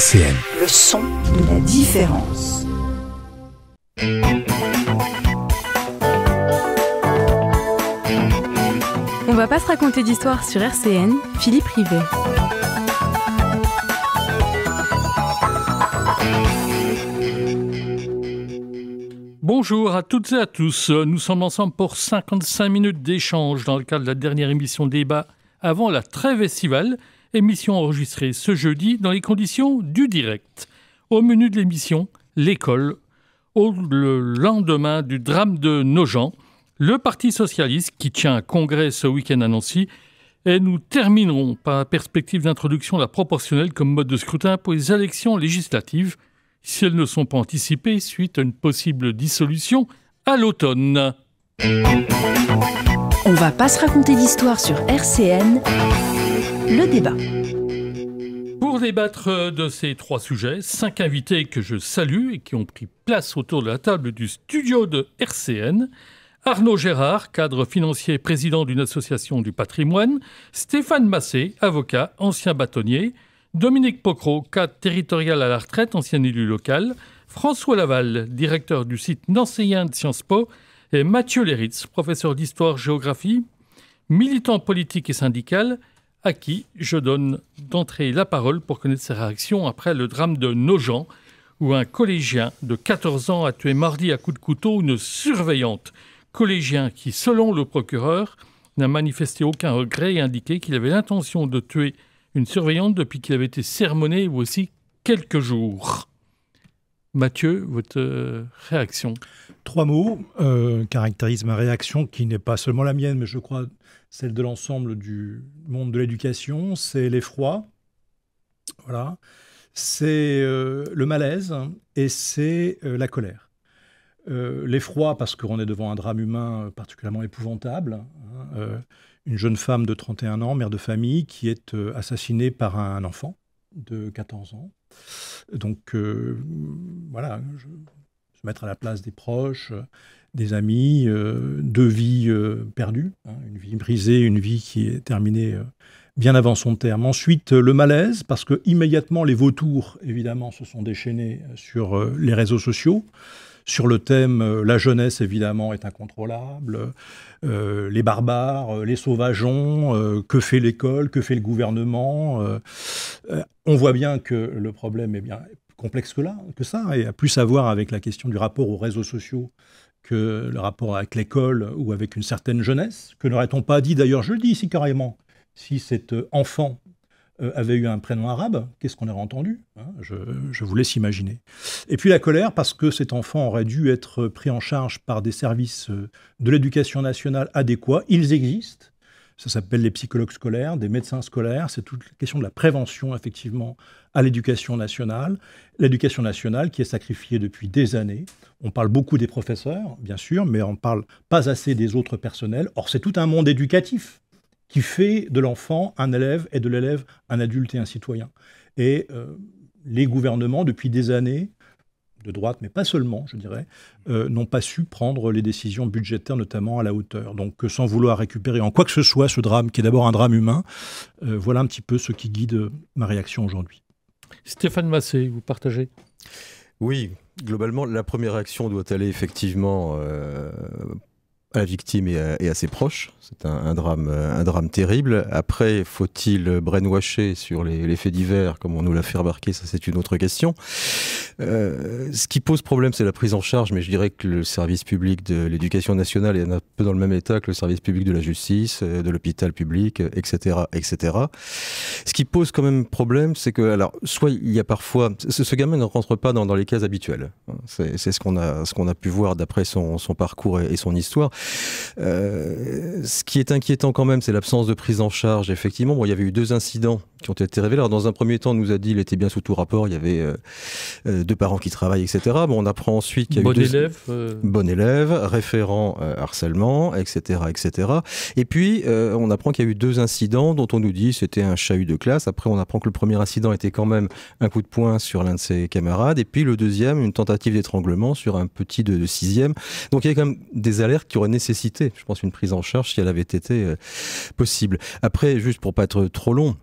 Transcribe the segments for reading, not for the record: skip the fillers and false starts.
RCN. Le son de la différence. On va pas se raconter d'histoire sur RCN, Philippe Rivet. Bonjour à toutes et à tous. Nous sommes ensemble pour 55 minutes d'échange dans le cadre de la dernière émission débat avant la trêve estivale. Émission enregistrée ce jeudi dans les conditions du direct. Au menu de l'émission, l'école. Le lendemain du drame de Nogent, le Parti socialiste qui tient un congrès ce week-end à Nancy. Et nous terminerons par la perspective d'introduction de la proportionnelle comme mode de scrutin pour les élections législatives, si elles ne sont pas anticipées suite à une possible dissolution à l'automne. On va pas se raconter d'histoire sur RCN. Le débat. Pour débattre de ces trois sujets, 5 invités que je salue et qui ont pris place autour de la table du studio de RCN. Arnaud Gérard, cadre financier et président d'une association du patrimoine. Stéphane Massé, avocat, ancien bâtonnier. Dominique Pocro, cadre territorial à la retraite, ancien élu local. François Laval, directeur du site nancéen de Sciences Po. Et Mathieu Léritz, professeur d'histoire-géographie, militant politique et syndical, à qui je donne d'entrée la parole pour connaître ses réactions après le drame de Nogent, où un collégien de 14 ans a tué mardi à coups de couteau une surveillante. Collégien qui, selon le procureur, n'a manifesté aucun regret et indiqué qu'il avait l'intention de tuer une surveillante depuis qu'il avait été sermonné voici quelques jours. Mathieu, votre réaction? 3 mots caractérisent ma réaction, qui n'est pas seulement la mienne, mais je crois celle de l'ensemble du monde de l'éducation. C'est l'effroi, voilà. C'est le malaise et c'est la colère. L'effroi parce qu'on est devant un drame humain particulièrement épouvantable. Une jeune femme de 31 ans, mère de famille, qui est assassinée par un enfant de 14 ans. Donc voilà, se mettre à la place des proches, des amis, 2 vies perdues, une vie brisée, une vie qui est terminée bien avant son terme. Ensuite, le malaise, parce que immédiatement les vautours, évidemment, se sont déchaînés sur les réseaux sociaux, sur le thème la jeunesse, évidemment, est incontrôlable, les barbares, les sauvageons, que fait l'école, que fait le gouvernement. On voit bien que le problème est bien complexe que ça, et a plus à voir avec la question du rapport aux réseaux sociaux que le rapport avec l'école ou avec une certaine jeunesse. Que n'aurait-on pas dit, d'ailleurs, je le dis ici carrément, si cet enfant avait eu un prénom arabe, qu'est-ce qu'on aurait entendu, hein, je vous laisse imaginer. Et puis la colère, parce que cet enfant aurait dû être pris en charge par des services de l'éducation nationale adéquats. Ils existent. Ça s'appelle les psychologues scolaires, des médecins scolaires. C'est toute la question de la prévention, effectivement, à l'éducation nationale. L'éducation nationale qui est sacrifiée depuis des années. On parle beaucoup des professeurs, bien sûr, mais on ne parle pas assez des autres personnels. Or, c'est tout un monde éducatif qui fait de l'enfant un élève et de l'élève un adulte et un citoyen. Et les gouvernements, depuis des années, de droite, mais pas seulement, je dirais, n'ont pas su prendre les décisions budgétaires, notamment à la hauteur. Donc, sans vouloir récupérer en quoi que ce soit ce drame, qui est d'abord un drame humain, voilà un petit peu ce qui guide ma réaction aujourd'hui. Stéphane Massé, vous partagez? Oui, globalement, la première réaction doit aller effectivement à la victime et à ses proches. C'est un drame terrible. Après, faut-il brainwasher sur les faits divers, comme on nous l'a fait remarquer? Ça, c'est une autre question. Ce qui pose problème, c'est la prise en charge, mais je dirais que le service public de l'éducation nationale est un peu dans le même état que le service public de la justice, de l'hôpital public, etc., etc. Ce qui pose quand même problème, c'est que, alors, soit il y a parfois... Ce gamin ne rentre pas dans les cases habituelles. C'est ce qu'on a pu voir d'après son parcours et son histoire. Ce qui est inquiétant quand même, c'est l'absence de prise en charge. Effectivement, bon, il y avait eu 2 incidents qui ont été révélés. Alors, dans un premier temps, on nous a dit qu'il était bien sous tout rapport. Il y avait 2 parents qui travaillent, etc. Bon, on apprend ensuite qu'il y a eu bon élève, référent harcèlement, etc., etc. Et puis, on apprend qu'il y a eu 2 incidents dont on nous dit que c'était un chahut de classe. Après, on apprend que le premier incident était quand même un coup de poing sur l'un de ses camarades. Et puis, le deuxième, une tentative d'étranglement sur un petit de 6e. Donc, il y a quand même des alertes qui auraient nécessité, je pense, une prise en charge si elle avait été possible. Après, juste pour pas être trop long,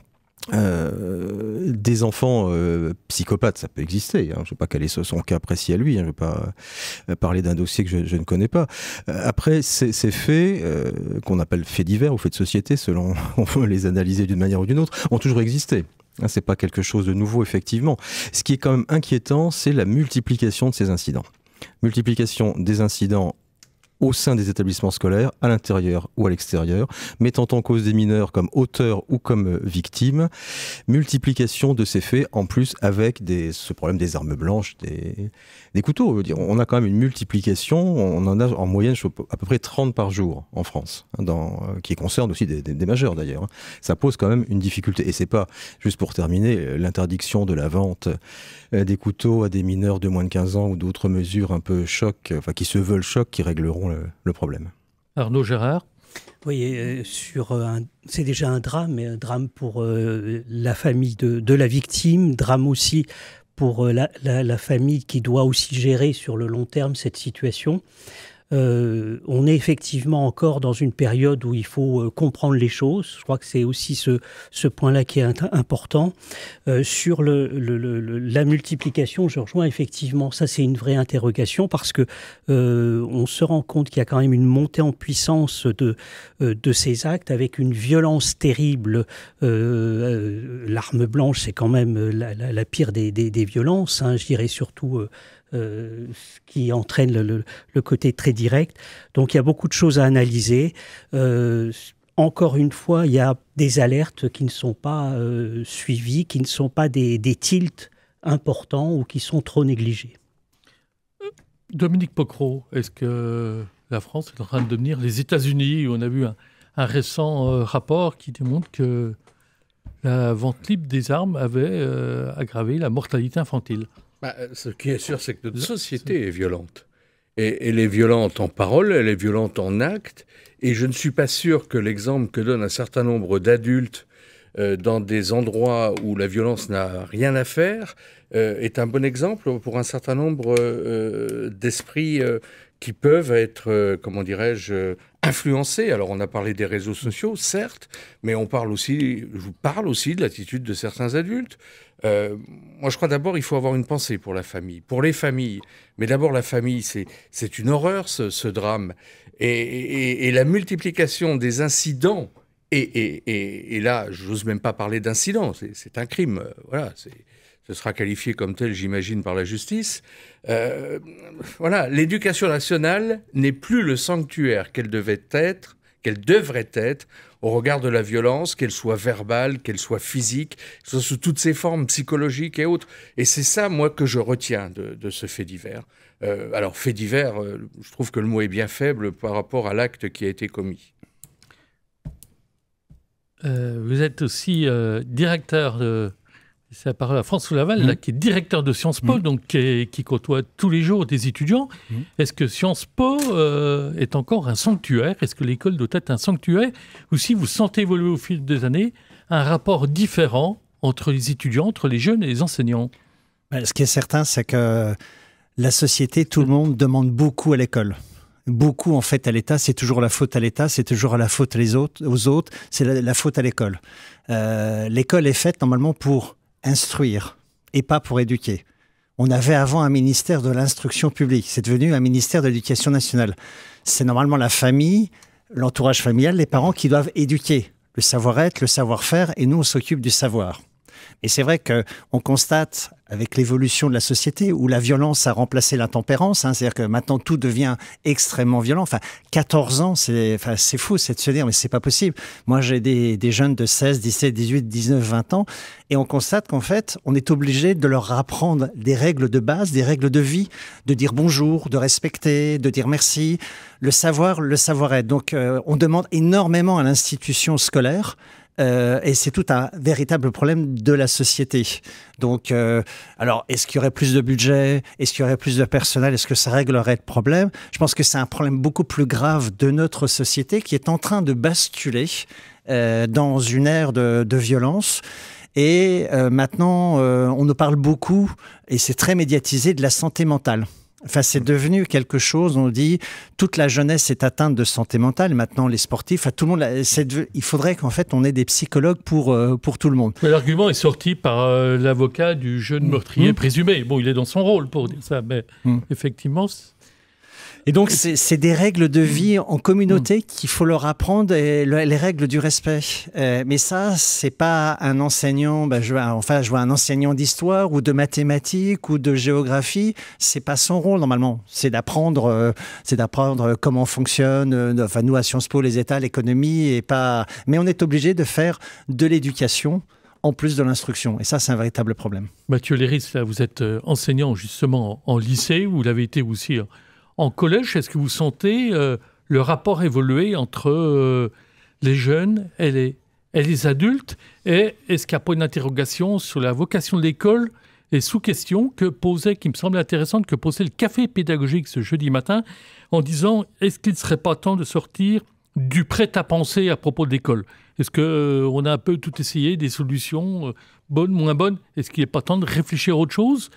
Des enfants psychopathes, ça peut exister. Je ne sais pas quel est son cas précis à lui. Je ne veux pas parler d'un dossier que je ne connais pas. Après, ces faits, qu'on appelle faits divers ou faits de société, selon on peut les analyser d'une manière ou d'une autre, ont toujours existé. C'est pas quelque chose de nouveau, effectivement. Ce qui est quand même inquiétant, c'est la multiplication de ces incidents. Multiplication des incidents au sein des établissements scolaires, à l'intérieur ou à l'extérieur, mettant en cause des mineurs comme auteurs ou comme victimes, multiplication de ces faits, en plus avec ce problème des armes blanches, des couteaux. Je veux dire, on a quand même une multiplication, on en a en moyenne à peu près 30 par jour en France, qui concerne aussi des majeurs d'ailleurs. Ça pose quand même une difficulté. Et c'est pas, juste pour terminer, l'interdiction de la vente des couteaux à des mineurs de moins de 15 ans ou d'autres mesures un peu choc, qui se veulent choc, qui régleront le problème. Arnaud Gérard. Oui, c'est déjà un drame, mais un drame pour la famille de la victime, drame aussi pour la famille qui doit aussi gérer sur le long terme cette situation. On est effectivement encore dans une période où il faut comprendre les choses. Je crois que c'est aussi ce point-là qui est important. Sur la multiplication, je rejoins effectivement, ça c'est une vraie interrogation parce que on se rend compte qu'il y a quand même une montée en puissance de ces actes avec une violence terrible. L'arme blanche, c'est quand même la pire des violences, je dirais surtout... ce qui entraîne le côté très direct. Donc il y a beaucoup de choses à analyser. Encore une fois, il y a des alertes qui ne sont pas suivies, qui ne sont pas des tilts importants ou qui sont trop négligés. Dominique Pocro, est-ce que la France est en train de devenir les États-Unis, où on a vu un récent rapport qui démontre que la vente libre des armes avait aggravé la mortalité infantile? Ce qui est sûr, c'est que notre société est violente. Et elle est violente en parole, elle est violente en acte. Et je ne suis pas sûr que l'exemple que donne un certain nombre d'adultes dans des endroits où la violence n'a rien à faire est un bon exemple pour un certain nombre d'esprits qui peuvent être, comment dirais-je, influencés. Alors on a parlé des réseaux sociaux, certes, mais je vous parle aussi de l'attitude de certains adultes. Moi je crois d'abord il faut avoir une pensée pour la famille, pour les familles. Mais d'abord la famille, c'est une horreur ce drame. Et la multiplication des incidents, et là je n'ose même pas parler d'incidents, c'est un crime, voilà, ce sera qualifié comme tel, j'imagine, par la justice. Voilà, l'éducation nationale n'est plus le sanctuaire qu'elle devrait être au regard de la violence, qu'elle soit verbale, qu'elle soit physique, sous toutes ses formes psychologiques et autres. Et c'est ça, moi, que je retiens de ce fait divers. Alors, fait divers, je trouve que le mot est bien faible par rapport à l'acte qui a été commis. Vous êtes aussi directeur de... C'est la parole à François Laval, là, qui est directeur de Sciences Po, donc qui côtoie tous les jours des étudiants. Est-ce que Sciences Po est encore un sanctuaire? Est-ce que l'école doit être un sanctuaire? Ou si vous sentez évoluer au fil des années un rapport différent entre les étudiants, entre les jeunes et les enseignants? Ce qui est certain, c'est que la société, tout le monde demande beaucoup à l'école. Beaucoup, en fait, à l'État. C'est toujours la faute à l'État, c'est toujours la faute aux autres, c'est la faute à l'école. L'école est faite normalement pour instruire et pas pour éduquer. On avait avant un ministère de l'instruction publique, c'est devenu un ministère de l'éducation nationale. C'est normalement la famille, l'entourage familial, les parents qui doivent éduquer le savoir-être, le savoir-faire, et nous on s'occupe du savoir. Et c'est vrai qu'on constate, avec l'évolution de la société, où la violence a remplacé l'intempérance, c'est-à-dire que maintenant tout devient extrêmement violent. 14 ans, c'est fou, c'est de se dire, mais c'est pas possible. Moi, j'ai des jeunes de 16, 17, 18, 19, 20 ans, et on constate qu'en fait, on est obligé de leur apprendre des règles de base, des règles de vie, de dire bonjour, de respecter, de dire merci, le savoir-être. Donc, on demande énormément à l'institution scolaire. Et c'est tout un véritable problème de la société. Donc, alors, est-ce qu'il y aurait plus de budget? Est-ce qu'il y aurait plus de personnel? Est-ce que ça réglerait le problème? Je pense que c'est un problème beaucoup plus grave de notre société qui est en train de basculer dans une ère de violence. Et maintenant, on nous parle beaucoup, et c'est très médiatisé, de la santé mentale. Enfin, c'est devenu quelque chose, on dit, toute la jeunesse est atteinte de santé mentale, maintenant les sportifs, tout le monde, il faudrait qu'en fait on ait des psychologues pour tout le monde. Mais l'argument est sorti par l'avocat du jeune meurtrier présumé. Bon, il est dans son rôle pour dire ça, mais effectivement... Et donc, c'est des règles de vie en communauté qu'il faut leur apprendre, et les règles du respect. Mais ça, c'est pas un enseignant, je vois un enseignant d'histoire ou de mathématiques ou de géographie, c'est pas son rôle normalement. C'est d'apprendre comment fonctionne, nous à Sciences Po, les États, l'économie, mais on est obligé de faire de l'éducation en plus de l'instruction. Et ça, c'est un véritable problème. Mathieu Léris, là, vous êtes enseignant justement en lycée, vous l'avez été aussi en collège. Est-ce que vous sentez le rapport évoluer entre les jeunes et les adultes? Et est-ce qu'il n'y a pas une interrogation sur la vocation de l'école et sous-question qui me semble intéressante, que posait le café pédagogique ce jeudi matin, en disant est-ce qu'il ne serait pas temps de sortir du prêt-à-penser à propos de l'école? Est-ce qu'on a un peu tout essayé, des solutions bonnes, moins bonnes? Est-ce qu'il n'est pas temps de réfléchir à autre chose?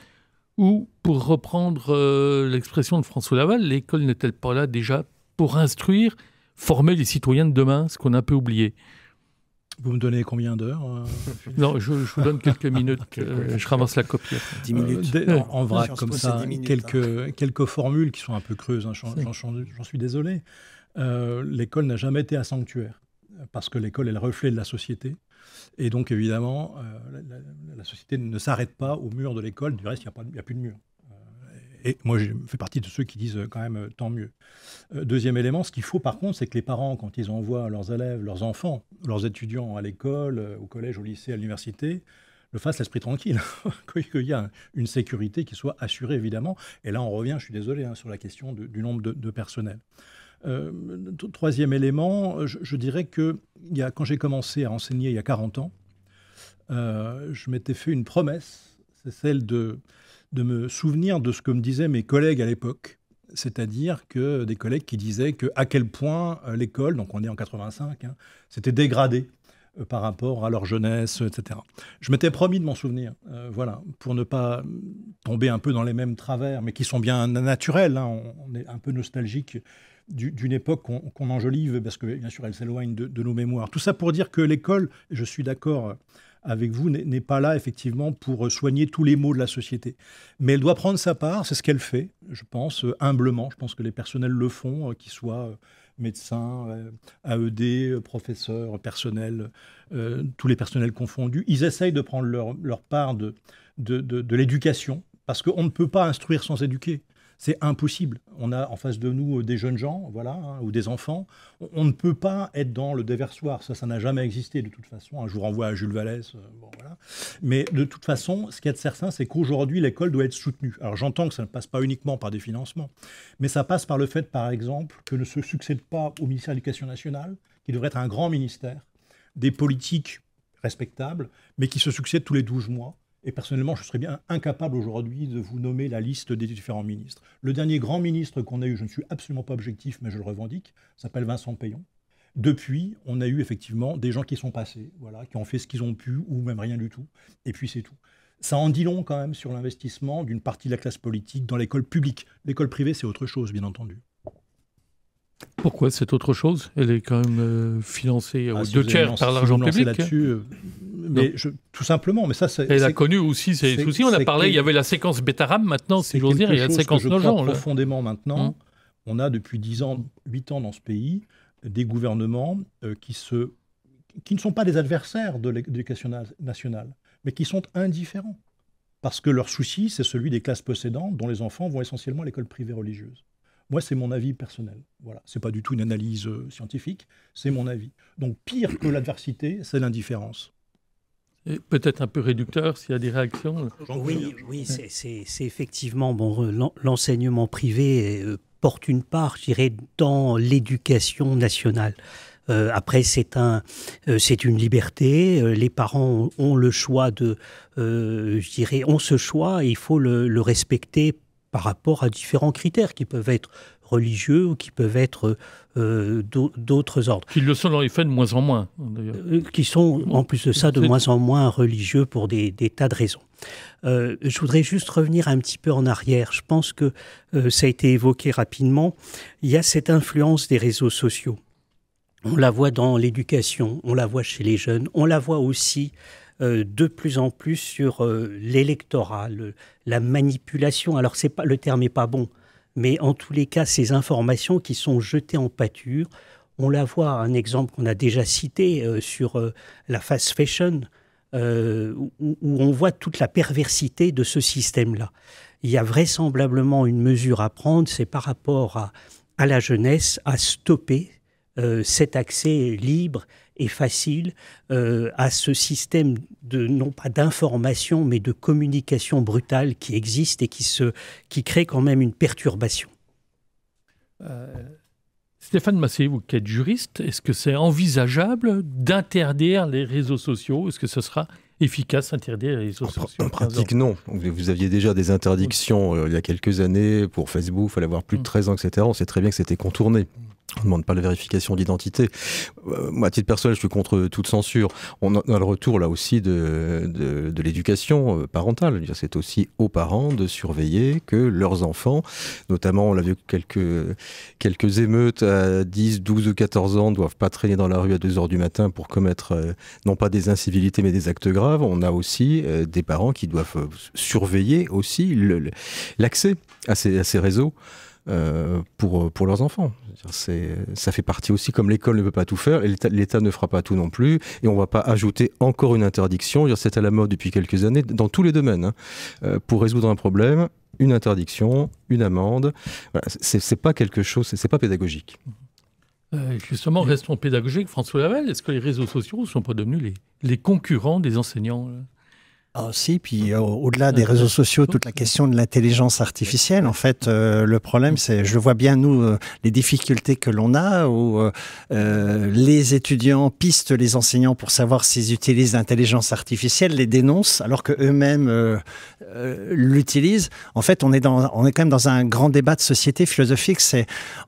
Ou, pour reprendre l'expression de François Laval, l'école n'est-elle pas là déjà pour instruire, former les citoyens de demain, ce qu'on a un peu oublié? Vous me donnez combien d'heures Non, je vous donne quelques minutes, je ramasse la copie. 10 minutes. En vrac, comme ça, quelques formules qui sont un peu creuses, hein, j'en suis désolé. L'école n'a jamais été un sanctuaire, parce que l'école est le reflet de la société. Et donc, évidemment, la société ne s'arrête pas au mur de l'école. Du reste, il n'y a plus de mur. Et moi, je fais partie de ceux qui disent quand même tant mieux. Deuxième élément, ce qu'il faut par contre, c'est que les parents, quand ils envoient leurs élèves, leurs enfants, leurs étudiants à l'école, au collège, au lycée, à l'université, le fassent l'esprit tranquille, qu'il y a une sécurité qui soit assurée, évidemment. Et là, on revient, je suis désolé, sur la question du nombre de personnel. Troisième élément, je dirais que quand j'ai commencé à enseigner il y a 40 ans, je m'étais fait une promesse, c'est celle de me souvenir de ce que me disaient mes collègues à l'époque, c'est-à-dire que des collègues qui disaient à quel point l'école, donc on est en 85, s'était dégradée par rapport à leur jeunesse, etc. Je m'étais promis de m'en souvenir, pour ne pas tomber un peu dans les mêmes travers, mais qui sont bien naturels, on est un peu nostalgique d'une époque qu'on enjolive, parce que bien sûr elle s'éloigne de nos mémoires. Tout ça pour dire que l'école, je suis d'accord avec vous, n'est pas là effectivement pour soigner tous les maux de la société. Mais elle doit prendre sa part, c'est ce qu'elle fait, je pense, humblement. Je pense que les personnels le font, qu'ils soient médecins, AED, professeurs, personnels, tous les personnels confondus. Ils essayent de prendre leur part de l'éducation, parce qu'on ne peut pas instruire sans éduquer. C'est impossible. On a en face de nous des jeunes gens, ou des enfants. On ne peut pas être dans le déversoir. Ça n'a jamais existé de toute façon. Je vous renvoie à Jules Vallès. Mais de toute façon, ce qu'il y a de certain, c'est qu'aujourd'hui, l'école doit être soutenue. Alors j'entends que ça ne passe pas uniquement par des financements, mais ça passe par le fait, par exemple, que ne se succède pas au ministère de l'Éducation nationale, qui devrait être un grand ministère, des politiques respectables, mais qui se succèdent tous les 12 mois. Et personnellement, je serais bien incapable aujourd'hui de vous nommer la liste des différents ministres. Le dernier grand ministre qu'on a eu, je ne suis absolument pas objectif, mais je le revendique, s'appelle Vincent Payon. Depuis, on a eu effectivement des gens qui sont passés, qui ont fait ce qu'ils ont pu, ou même rien du tout. Et puis c'est tout. Ça en dit long quand même sur l'investissement d'une partie de la classe politique dans l'école publique. L'école privée, c'est autre chose, bien entendu. Pourquoi c'est autre chose? Elle est quand même financée aux deux tiers par l'argent public. Là-dessus, mais tout simplement. Mais ça, elle a connu aussi ses soucis. On a parlé, il y avait la séquence Betaram, maintenant, si j'ose dire, il y a la séquence Nogent. Profondément maintenant, on a depuis 8 ans dans ce pays, des gouvernements qui ne sont pas des adversaires de l'éducation nationale, mais qui sont indifférents. Parce que leur souci, c'est celui des classes possédantes, dont les enfants vont essentiellement à l'école privée religieuse. Moi, c'est mon avis personnel. Voilà. Ce n'est pas du tout une analyse scientifique, c'est mon avis. Donc, pire que l'adversité, c'est l'indifférence. Et peut-être un peu réducteur s'il y a des réactions. Oui, c'est effectivement l'enseignement privé porte une part, je dirais, dans l'éducation nationale. Après, c'est une liberté. Les parents ont le choix ont ce choix et il faut le respecter par rapport à différents critères qui peuvent être religieux ou qui peuvent être d'autres ordres. Qui le sont dans les faits de moins en moins, d'ailleurs. Qui sont, en plus de ça, de moins en moins religieux pour des tas de raisons. Je voudrais juste revenir un petit peu en arrière. Je pense que ça a été évoqué rapidement. Il y a cette influence des réseaux sociaux. On la voit dans l'éducation, on la voit chez les jeunes, on la voit aussi de plus en plus sur l'électorat, la manipulation. Alors, le terme n'est pas bon, mais en tous les cas, ces informations qui sont jetées en pâture, on la voit, un exemple qu'on a déjà cité sur la fast fashion, où on voit toute la perversité de ce système-là. Il y a vraisemblablement une mesure à prendre, c'est par rapport à la jeunesse, à stopper cet accès libre et facile à ce système non pas d'information, mais de communication brutale qui existe et qui crée quand même une perturbation. Stéphane Massé, vous qui êtes juriste, est-ce que c'est envisageable d'interdire les réseaux sociaux ? Est-ce que ce sera efficace d'interdire les réseaux sociaux ? En pratique, non. Vous aviez déjà des interdictions il y a quelques années pour Facebook, il fallait avoir plus de 13 ans, etc. On sait très bien que c'était contourné. On ne demande pas la vérification d'identité. Moi, à titre personnel, je suis contre toute censure. On a le retour, là aussi, de l'éducation parentale. C'est aussi aux parents de surveiller que leurs enfants, notamment, on l'a vu, quelques émeutes à 10, 12 ou 14 ans ne doivent pas traîner dans la rue à 2 heures du matin pour commettre, non pas des incivilités, mais des actes graves. On a aussi des parents qui doivent surveiller aussi l'accès à ces réseaux. Pour leurs enfants. Ça fait partie aussi, comme l'école ne peut pas tout faire, l'État ne fera pas tout non plus, et on ne va pas ajouter encore une interdiction. C'est à la mode depuis quelques années, dans tous les domaines. Pour résoudre un problème, une interdiction, une amende, voilà, c'est pas quelque chose, c'est pas pédagogique. Justement, restons pédagogiques. François Laval, est-ce que les réseaux sociaux ne sont pas devenus les concurrents des enseignants ? Ah, si, puis au-delà des réseaux sociaux, toute la question de l'intelligence artificielle, en fait, le problème, c'est, je vois bien, nous, les difficultés que l'on a, où les étudiants pistent les enseignants pour savoir s'ils utilisent l'intelligence artificielle, les dénoncent, alors qu'eux-mêmes l'utilisent. En fait, on est quand même dans un grand débat de société philosophique, c'est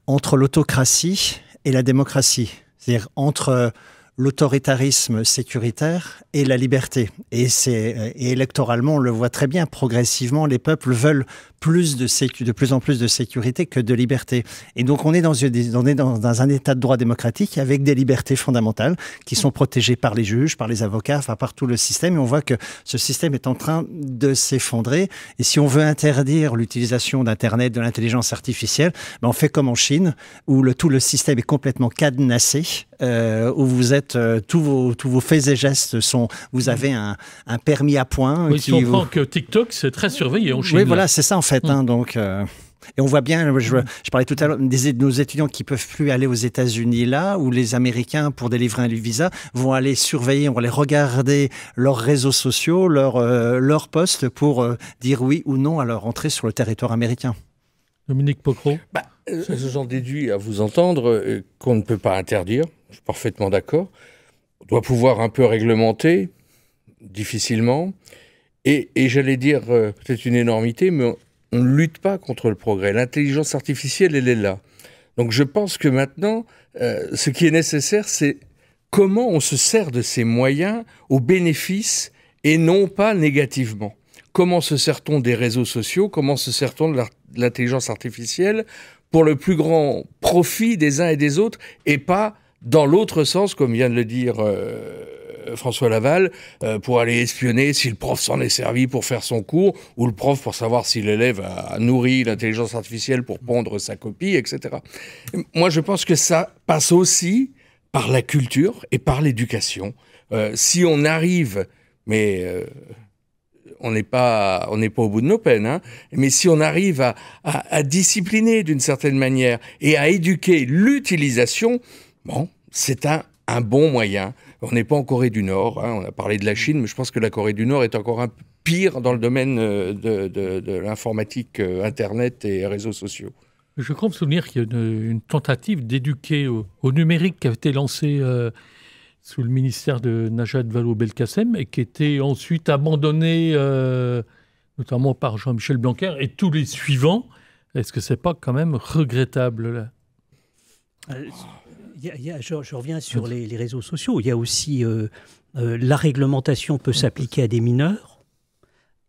entre l'autocratie et la démocratie. C'est-à-dire entre l'autoritarisme sécuritaire et la liberté. Et électoralement, on le voit très bien, progressivement, les peuples veulent de plus en plus de sécurité que de liberté. Et donc, on est dans un état de droit démocratique avec des libertés fondamentales qui sont protégées par les juges, par les avocats, enfin, par tout le système. Et on voit que ce système est en train de s'effondrer. Et si on veut interdire l'utilisation d'Internet, de l'intelligence artificielle, on fait comme en Chine, où tout le système est complètement cadenassé, où vous êtes, tous vos faits et gestes vous avez un permis à point. Oui, si on prend que TikTok, c'est très surveillé en Chine. Oui, voilà, c'est ça en fait. Donc, et on voit bien, je parlais tout à l'heure de nos étudiants qui ne peuvent plus aller aux États-Unis là, où les Américains, pour délivrer un visa, vont aller surveiller, on va aller regarder leurs réseaux sociaux, leurs posts pour dire oui ou non à leur entrée sur le territoire américain. Dominique Pocro. J'en déduis à vous entendre qu'on ne peut pas interdire, je suis parfaitement d'accord. On doit pouvoir un peu réglementer, difficilement, et j'allais dire peut-être une énormité, mais on ne lutte pas contre le progrès. L'intelligence artificielle, elle est là. Donc je pense que maintenant, ce qui est nécessaire, c'est comment on se sert de ces moyens au bénéfice et non pas négativement. Comment se sert-on des réseaux sociaux ? Comment se sert-on de l'intelligence artificielle pour le plus grand profit des uns et des autres, et pas dans l'autre sens, comme vient de le dire François Laval, pour aller espionner si le prof s'en est servi pour faire son cours, ou le prof pour savoir si l'élève a nourri l'intelligence artificielle pour pondre sa copie, etc. Moi, je pense que ça passe aussi par la culture et par l'éducation. Si on arrive, mais on n'est pas au bout de nos peines, hein, mais si on arrive à discipliner d'une certaine manière et à éduquer l'utilisation, bon, c'est un bon moyen. On n'est pas en Corée du Nord, hein, on a parlé de la Chine, mais je pense que la Corée du Nord est encore un peu pire dans le domaine de l'informatique, Internet et réseaux sociaux. Je crois me souvenir qu'il y a une tentative d'éduquer au numérique qui a été lancée sous le ministère de Najat Vallaud-Belkacem et qui était ensuite abandonnée, notamment par Jean-Michel Blanquer et tous les suivants, Est-ce que c'est pas quand même regrettable là? Je reviens sur les réseaux sociaux. Il y a aussi la réglementation peut s'appliquer à des mineurs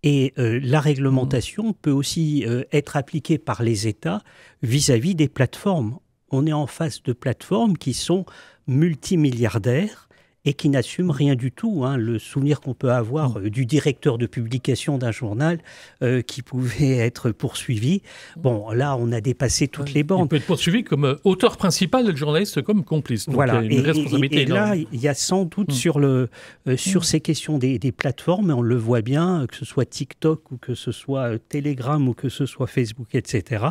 et la réglementation peut aussi être appliquée par les États vis-à-vis des plateformes. On est en face de plateformes qui sont multimilliardaires et qui n'assument rien du tout. Le souvenir qu'on peut avoir du directeur de publication d'un journal qui pouvait être poursuivi. Bon, là, on a dépassé toutes les bornes. Il peut être poursuivi comme auteur principal et le journaliste comme complice. Donc voilà. il y a une responsabilité et là, énorme. il y a sans doute sur ces questions des plateformes, et on le voit bien, que ce soit TikTok ou que ce soit Telegram ou que ce soit Facebook, etc.,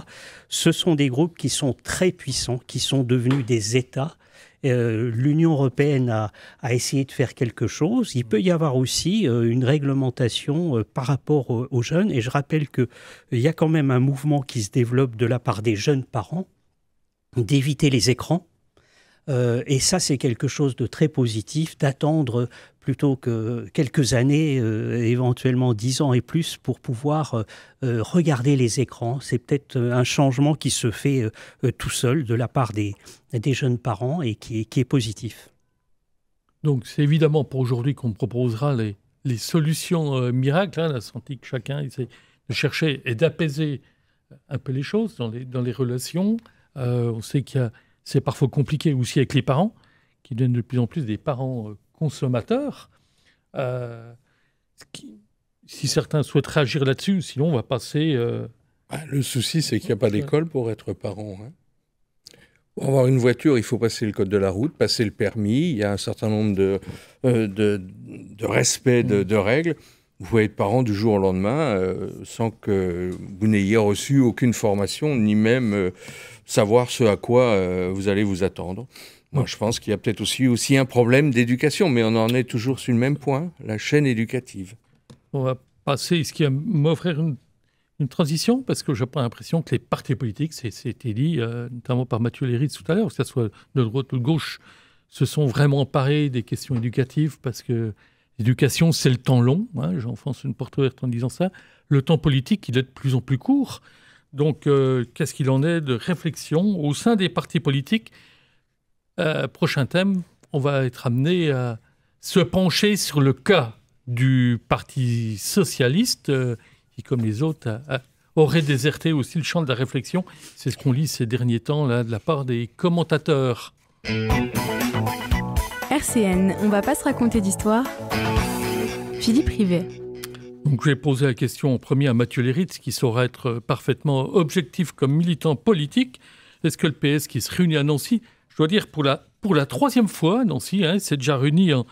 ce sont des groupes qui sont très puissants, qui sont devenus des États. L'Union européenne a essayé de faire quelque chose. Il peut y avoir aussi une réglementation par rapport aux jeunes. Et je rappelle qu'il y a quand même un mouvement qui se développe de la part des jeunes parents d'éviter les écrans. Et ça, c'est quelque chose de très positif, d'attendre plutôt que quelques années, éventuellement 10 ans et plus, pour pouvoir regarder les écrans. C'est peut-être un changement qui se fait tout seul de la part des jeunes parents et qui est positif. Donc c'est évidemment pour aujourd'hui qu'on proposera les solutions miracles. On a senti que chacun essaie de chercher et d'apaiser un peu les choses dans les relations. On sait c'est parfois compliqué aussi avec les parents, qui deviennent de plus en plus des parents consommateurs. Si certains souhaitent réagir là-dessus, sinon on va passer... Le souci, c'est qu'il n'y a pas d'école pour être parent. Pour avoir une voiture, il faut passer le code de la route, passer le permis. Il y a un certain nombre de respect de règles. Vous pouvez être parent du jour au lendemain sans que vous n'ayez reçu aucune formation, ni même savoir ce à quoi vous allez vous attendre. Moi, je pense qu'il y a peut-être aussi un problème d'éducation, mais on en est toujours sur le même point, la chaîne éducative. On va passer, ce qui va m'offrir une transition, parce que j'ai pas l'impression que les partis politiques, c'était dit, notamment par Mathieu Léritz tout à l'heure, que ce soit de droite ou de gauche, se sont vraiment emparés des questions éducatives, parce que l'éducation, c'est le temps long. J'enfonce une porte ouverte en disant ça. Le temps politique, il est de plus en plus court. Donc, qu'est-ce qu'il en est de réflexion au sein des partis politiques? Prochain thème, on va être amené à se pencher sur le cas du Parti socialiste, qui, comme les autres, aurait déserté aussi le champ de la réflexion. C'est ce qu'on lit ces derniers temps là, de la part des commentateurs. RCN, on va pas se raconter d'histoire. Philippe Rivet. Donc, je vais poser la question en premier à Mathieu Léritz, qui saura être parfaitement objectif comme militant politique. Est-ce que le PS qui se réunit à Nancy, je dois dire pour la troisième fois, Nancy s'est déjà réuni en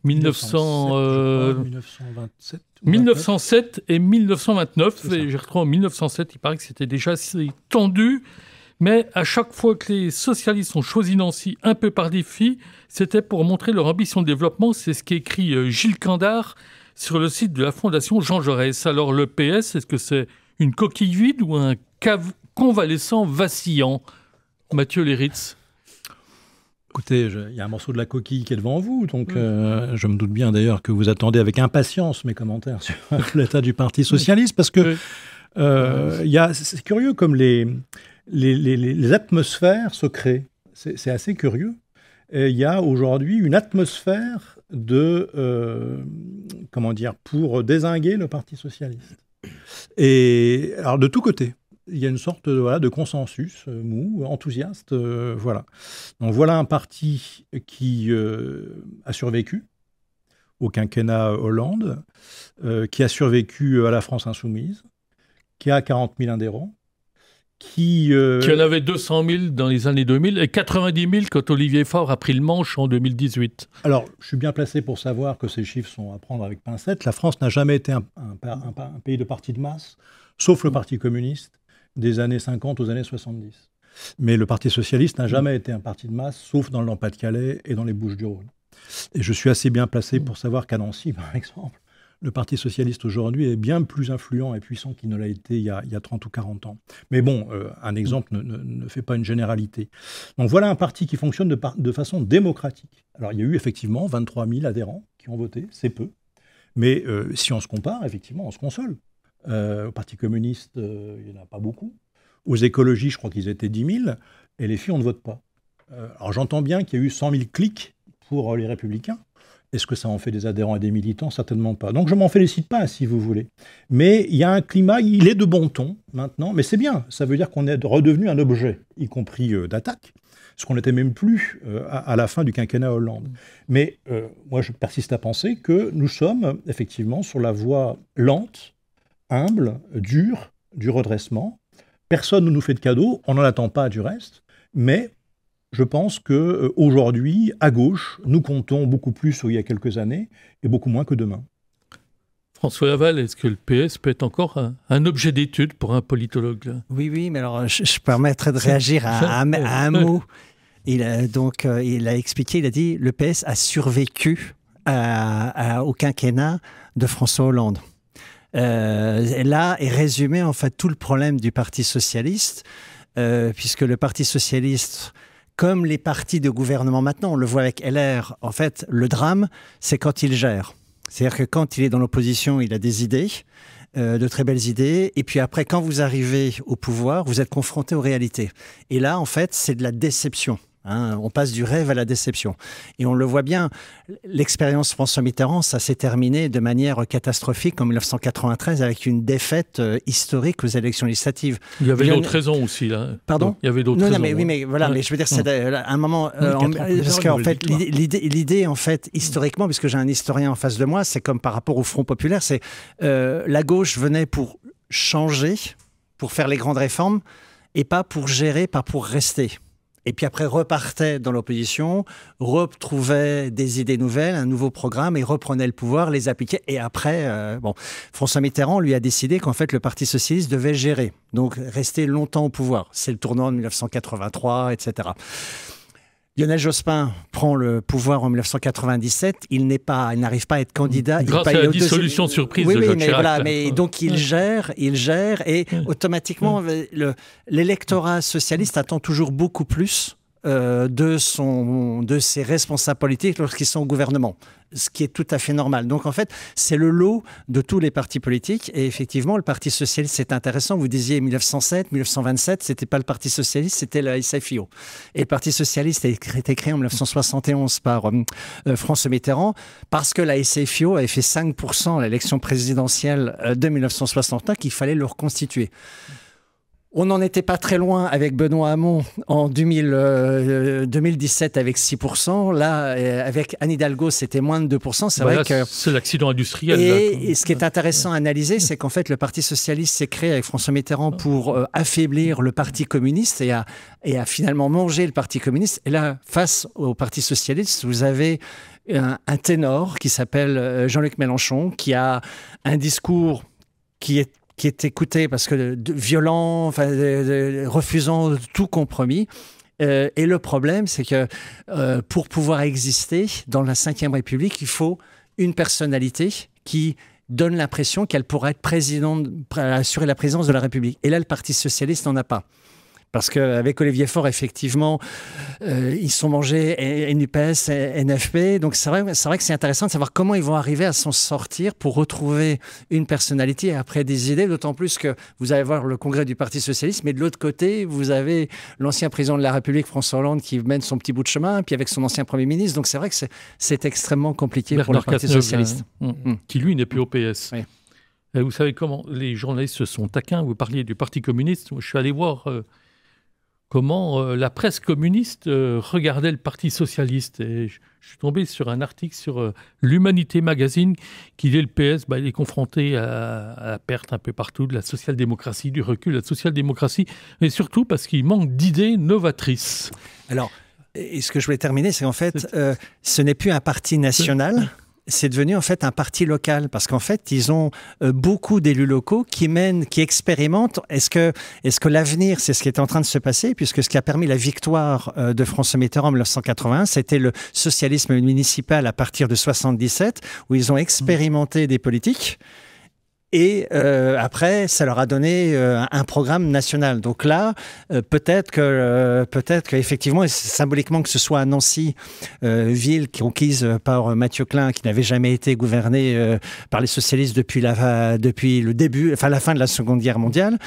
1907 et 1929. Et j'ai retrouvé en 1907, il paraît que c'était déjà assez tendu. Mais à chaque fois que les socialistes ont choisi Nancy, un peu par défi, c'était pour montrer leur ambition de développement. C'est ce qu'écrit Gilles Candard sur le site de la Fondation Jean Jaurès. Alors le PS, est-ce que c'est une coquille vide ou un convalescent vacillant? Mathieu Léritz. Écoutez, il y a un morceau de la coquille qui est devant vous, donc je me doute bien d'ailleurs que vous attendez avec impatience mes commentaires sur l'état du Parti socialiste, parce que c'est curieux comme les atmosphères se créent. C'est assez curieux. Et il y a aujourd'hui une atmosphère pour dézinguer le Parti socialiste. Et alors de tous côtés. Il y a une sorte de consensus mou, enthousiaste. Voilà. Donc voilà un parti qui a survécu au quinquennat Hollande, qui a survécu à la France insoumise, qui a 40 000 adhérents, qui en avait 200 000 dans les années 2000 et 90 000 quand Olivier Faure a pris le manche en 2018. Alors, je suis bien placé pour savoir que ces chiffres sont à prendre avec pincette. La France n'a jamais été un pays de parti de masse, sauf le Parti communiste, des années 50 aux années 70. Mais le Parti socialiste n'a jamais été un parti de masse, sauf dans le Pas-de-Calais et dans les Bouches-du-Rhône. Et je suis assez bien placé pour savoir qu'à Nancy, par exemple, le Parti socialiste aujourd'hui est bien plus influent et puissant qu'il ne l'a été il y a 30 ou 40 ans. Mais bon, un exemple ne fait pas une généralité. Donc voilà un parti qui fonctionne de façon démocratique. Alors il y a eu effectivement 23 000 adhérents qui ont voté, c'est peu. Mais si on se compare, effectivement, on se console. Au Parti communiste, il n'y en a pas beaucoup. Aux écologistes, je crois qu'ils étaient 10 000. Et les filles, on ne vote pas. Alors j'entends bien qu'il y a eu 100 000 clics pour les Républicains. Est-ce que ça en fait des adhérents et des militants? Certainement pas. Donc je m'en félicite pas, si vous voulez. Mais il y a un climat, il est de bon ton maintenant, mais c'est bien. Ça veut dire qu'on est redevenu un objet, y compris d'attaque, ce qu'on n'était même plus à la fin du quinquennat Hollande. Mais moi, je persiste à penser que nous sommes effectivement sur la voie lente, humble, dure, du redressement. Personne ne nous fait de cadeaux, on n'en attend pas du reste, mais je pense qu'aujourd'hui, à gauche, nous comptons beaucoup plus qu'il y a quelques années et beaucoup moins que demain. François Laval, est-ce que le PS peut être encore un objet d'étude pour un politologue là? Oui, mais alors je permettrai de réagir à un mot. Il a expliqué, il a dit le PS a survécu au quinquennat de François Hollande. Là est résumé en fait tout le problème du Parti socialiste, puisque le Parti socialiste, comme les partis de gouvernement maintenant, on le voit avec LR, en fait, le drame, c'est quand il gère. C'est-à-dire que quand il est dans l'opposition, il a des idées, de très belles idées, et puis après, quand vous arrivez au pouvoir, vous êtes confronté aux réalités. Et là, en fait, c'est de la déception. On passe du rêve à la déception. Et on le voit bien, l'expérience François Mitterrand, ça s'est terminé de manière catastrophique en 1993 avec une défaite historique aux élections législatives. Il y avait d'autres raisons aussi, là. Pardon ? Il y avait d'autres raisons. Non, mais oui, mais voilà, mais je veux dire, c'est un moment... parce qu'en fait, l'idée, en fait, historiquement, puisque j'ai un historien en face de moi, c'est comme par rapport au Front populaire, c'est la gauche venait pour changer, pour faire les grandes réformes, et pas pour gérer, pas pour rester. Et puis après, repartait dans l'opposition, retrouvait des idées nouvelles, un nouveau programme, et reprenait le pouvoir, les appliquait. Et après, François Mitterrand lui a décidé qu'en fait, le Parti socialiste devait gérer, donc rester longtemps au pouvoir. C'est le tournant de 1983, etc. Lionel Jospin prend le pouvoir en 1997. Il n'arrive pas à être candidat. Grâce à la dissolution surprise de Jacques Chirac. Voilà, mais donc il gère, et automatiquement, l'électorat socialiste attend toujours beaucoup plus de ses responsables politiques lorsqu'ils sont au gouvernement, ce qui est tout à fait normal. Donc en fait, c'est le lot de tous les partis politiques, et effectivement, le Parti socialiste, c'est intéressant. Vous disiez 1907, 1927, c'était pas le Parti socialiste, c'était la SFIO. Et le Parti socialiste a été créé en 1971 par François Mitterrand, parce que la SFIO avait fait 5% à l'élection présidentielle de 1969, qu'il fallait le reconstituer. On n'en était pas très loin avec Benoît Hamon en 2017 avec 6%. Là, avec Anne Hidalgo, c'était moins de 2%. C'est vrai que c'est l'accident industriel. Et ce qui est intéressant à analyser, c'est qu'en fait, le Parti socialiste s'est créé avec François Mitterrand pour affaiblir le Parti communiste et à finalement manger le Parti communiste. Et là, face au Parti socialiste, vous avez un ténor qui s'appelle Jean-Luc Mélenchon, qui a un discours qui est écouté parce que violent, refusant tout compromis. Et le problème, c'est que pour pouvoir exister dans la Ve République, il faut une personnalité qui donne l'impression qu'elle pourrait être présidente, assurer la présidence de la République. Et là, le Parti socialiste n'en a pas. Parce qu'avec Olivier Faure, effectivement, ils sont mangés NUPES, NFP. Donc c'est vrai que c'est intéressant de savoir comment ils vont arriver à s'en sortir pour retrouver une personnalité et après des idées. D'autant plus que vous allez voir le congrès du Parti socialiste, mais de l'autre côté, vous avez l'ancien président de la République, François Hollande, qui mène son petit bout de chemin, puis avec son ancien Premier ministre. Donc c'est vrai que c'est extrêmement compliqué pour le Parti socialiste. Qui lui n'est plus au PS. Oui. Et vous savez comment les journalistes se sont taquins. Vous parliez du Parti communiste. Moi, je suis allé voir... comment la presse communiste regardait le Parti socialiste. Et je suis tombé sur un article sur l'Humanité Magazine qui dit le PS il est confronté à la perte un peu partout de la social-démocratie, du recul de la social-démocratie, mais surtout parce qu'il manque d'idées novatrices. Alors, et ce que je voulais terminer, c'est qu'en fait, ce n'est plus un parti national. C'est devenu en fait un parti local parce qu'en fait ils ont beaucoup d'élus locaux qui expérimentent. Est-ce que l'avenir, c'est ce qui est en train de se passer, puisque ce qui a permis la victoire de François Mitterrand en 1981, c'était le socialisme municipal à partir de 1977, où ils ont expérimenté des politiques. Et après, ça leur a donné un programme national. Donc là, peut-être qu'effectivement, et symboliquement, que ce soit à Nancy, ville conquise par Mathieu Klein, qui n'avait jamais été gouverné par les socialistes depuis le début, enfin la fin de la Seconde Guerre mondiale,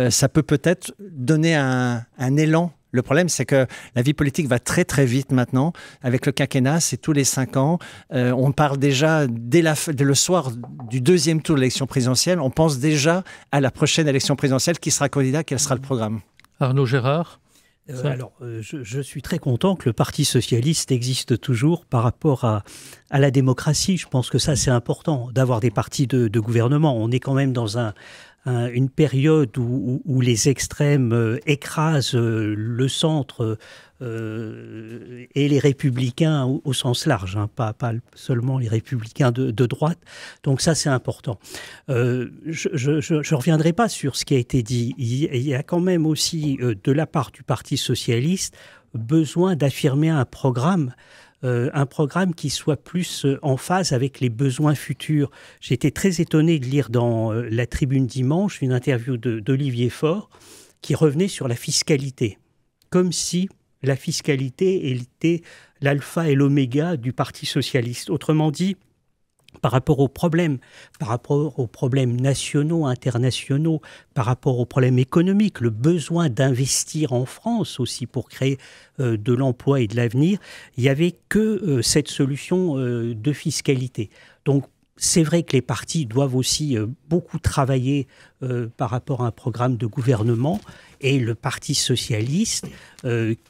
ça peut-être donner un élan. Le problème, c'est que la vie politique va très très vite maintenant. Avec le quinquennat, c'est tous les 5 ans. On parle déjà, dès le soir du deuxième tour de l'élection présidentielle, on pense déjà à la prochaine élection présidentielle, qui sera candidat, quel sera le programme. Arnaud Gérard. Je suis très content que le Parti socialiste existe toujours par rapport à la démocratie. Je pense que ça, c'est important, d'avoir des partis de gouvernement. On est quand même dans une période où les extrêmes écrasent le centre et les républicains au sens large, hein, pas seulement les républicains de droite. Donc ça, c'est important. Je reviendrai pas sur ce qui a été dit. Il y a quand même aussi, de la part du Parti socialiste, besoin d'affirmer un programme qui soit plus en phase avec les besoins futurs. J'ai été très étonné de lire dans la Tribune dimanche une interview d'Olivier Faure qui revenait sur la fiscalité, comme si la fiscalité était l'alpha et l'oméga du Parti socialiste. Autrement dit, par rapport aux problèmes nationaux, internationaux, par rapport aux problèmes économiques, le besoin d'investir en France aussi pour créer de l'emploi et de l'avenir, il n'y avait que cette solution de fiscalité. Donc, c'est vrai que les partis doivent aussi beaucoup travailler par rapport à un programme de gouvernement, et le Parti socialiste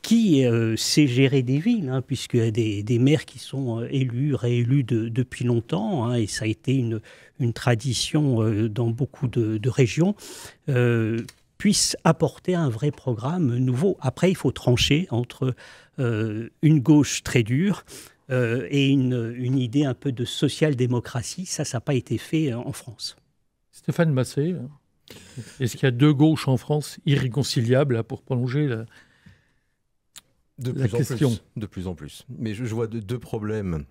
qui sait gérer des villes, hein, puisqu'il y a des maires qui sont élus, réélus depuis longtemps, hein, et ça a été une tradition dans beaucoup de régions, puisse apporter un vrai programme nouveau. Après, il faut trancher entre une gauche très dure et une idée un peu de social-démocratie. Ça n'a pas été fait en France. Stéphane Massé, est-ce qu'il y a deux gauches en France irréconciliables, pour prolonger la question? De plus en plus. Mais je vois deux problèmes.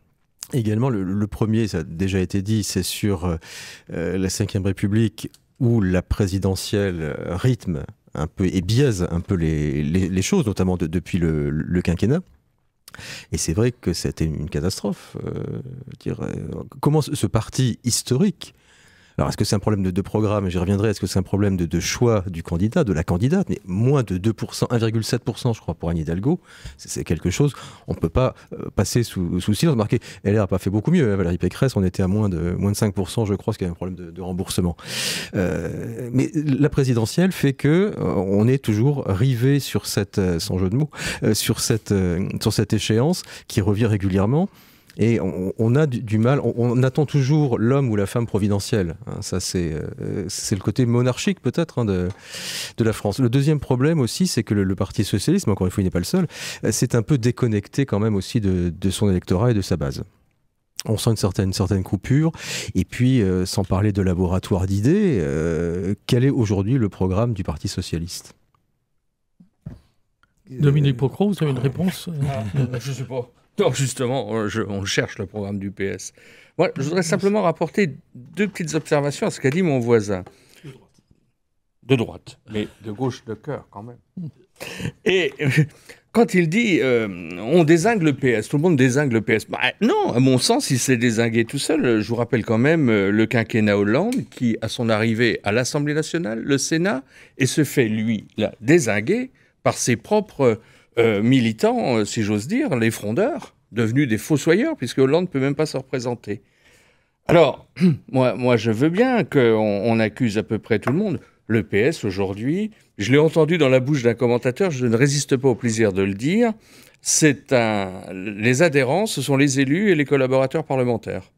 Également, le premier, ça a déjà été dit, c'est sur la Ve République, où la présidentielle rythme un peu et biaise un peu les choses, notamment depuis le quinquennat. Et c'est vrai que c'était une catastrophe. Comment ce parti historique, alors est-ce que c'est un problème de programme, j'y reviendrai, est-ce que c'est un problème de choix du candidat, de la candidate, mais moins de 2%, 1,7% je crois pour Anne Hidalgo, c'est quelque chose, on ne peut pas passer sous silence. Remarquez, LR n'a pas fait beaucoup mieux, Valérie Pécresse, on était à moins de 5% je crois, parce qu'il y avait un problème de remboursement. Mais la présidentielle fait que on est toujours rivé sur cette, sans jeu de mots, sur cette échéance qui revient régulièrement. Et on a du mal, on attend toujours l'homme ou la femme providentielle. Hein, ça, c'est le côté monarchique peut-être de la France. Le deuxième problème aussi, c'est que le Parti socialiste, mais encore une fois, il n'est pas le seul, c'est un peu déconnecté quand même aussi de son électorat et de sa base. On sent une certaine coupure. Et puis, sans parler de laboratoire d'idées, quel est aujourd'hui le programme du Parti socialiste ? Dominique Pocro, vous avez une réponse? Je ne sais pas. Non, justement, on cherche le programme du PS. Moi, je voudrais simplement rapporter deux petites observations à ce qu'a dit mon voisin. De droite, mais de gauche de cœur quand même. Et quand il dit on dézingue le PS, tout le monde dézingue le PS. Bah, non, à mon sens, il s'est dézingué tout seul. Je vous rappelle quand même le quinquennat Hollande qui, à son arrivée à l'Assemblée nationale, le Sénat, et se fait, lui, là, dézinguer par ses propres militants, si j'ose dire, les frondeurs, devenus des fossoyeurs, puisque Hollande ne peut même pas se représenter. Alors, moi je veux bien qu'on accuse à peu près tout le monde. Le PS, aujourd'hui, je l'ai entendu dans la bouche d'un commentateur, je ne résiste pas au plaisir de le dire, les adhérents, ce sont les élus et les collaborateurs parlementaires.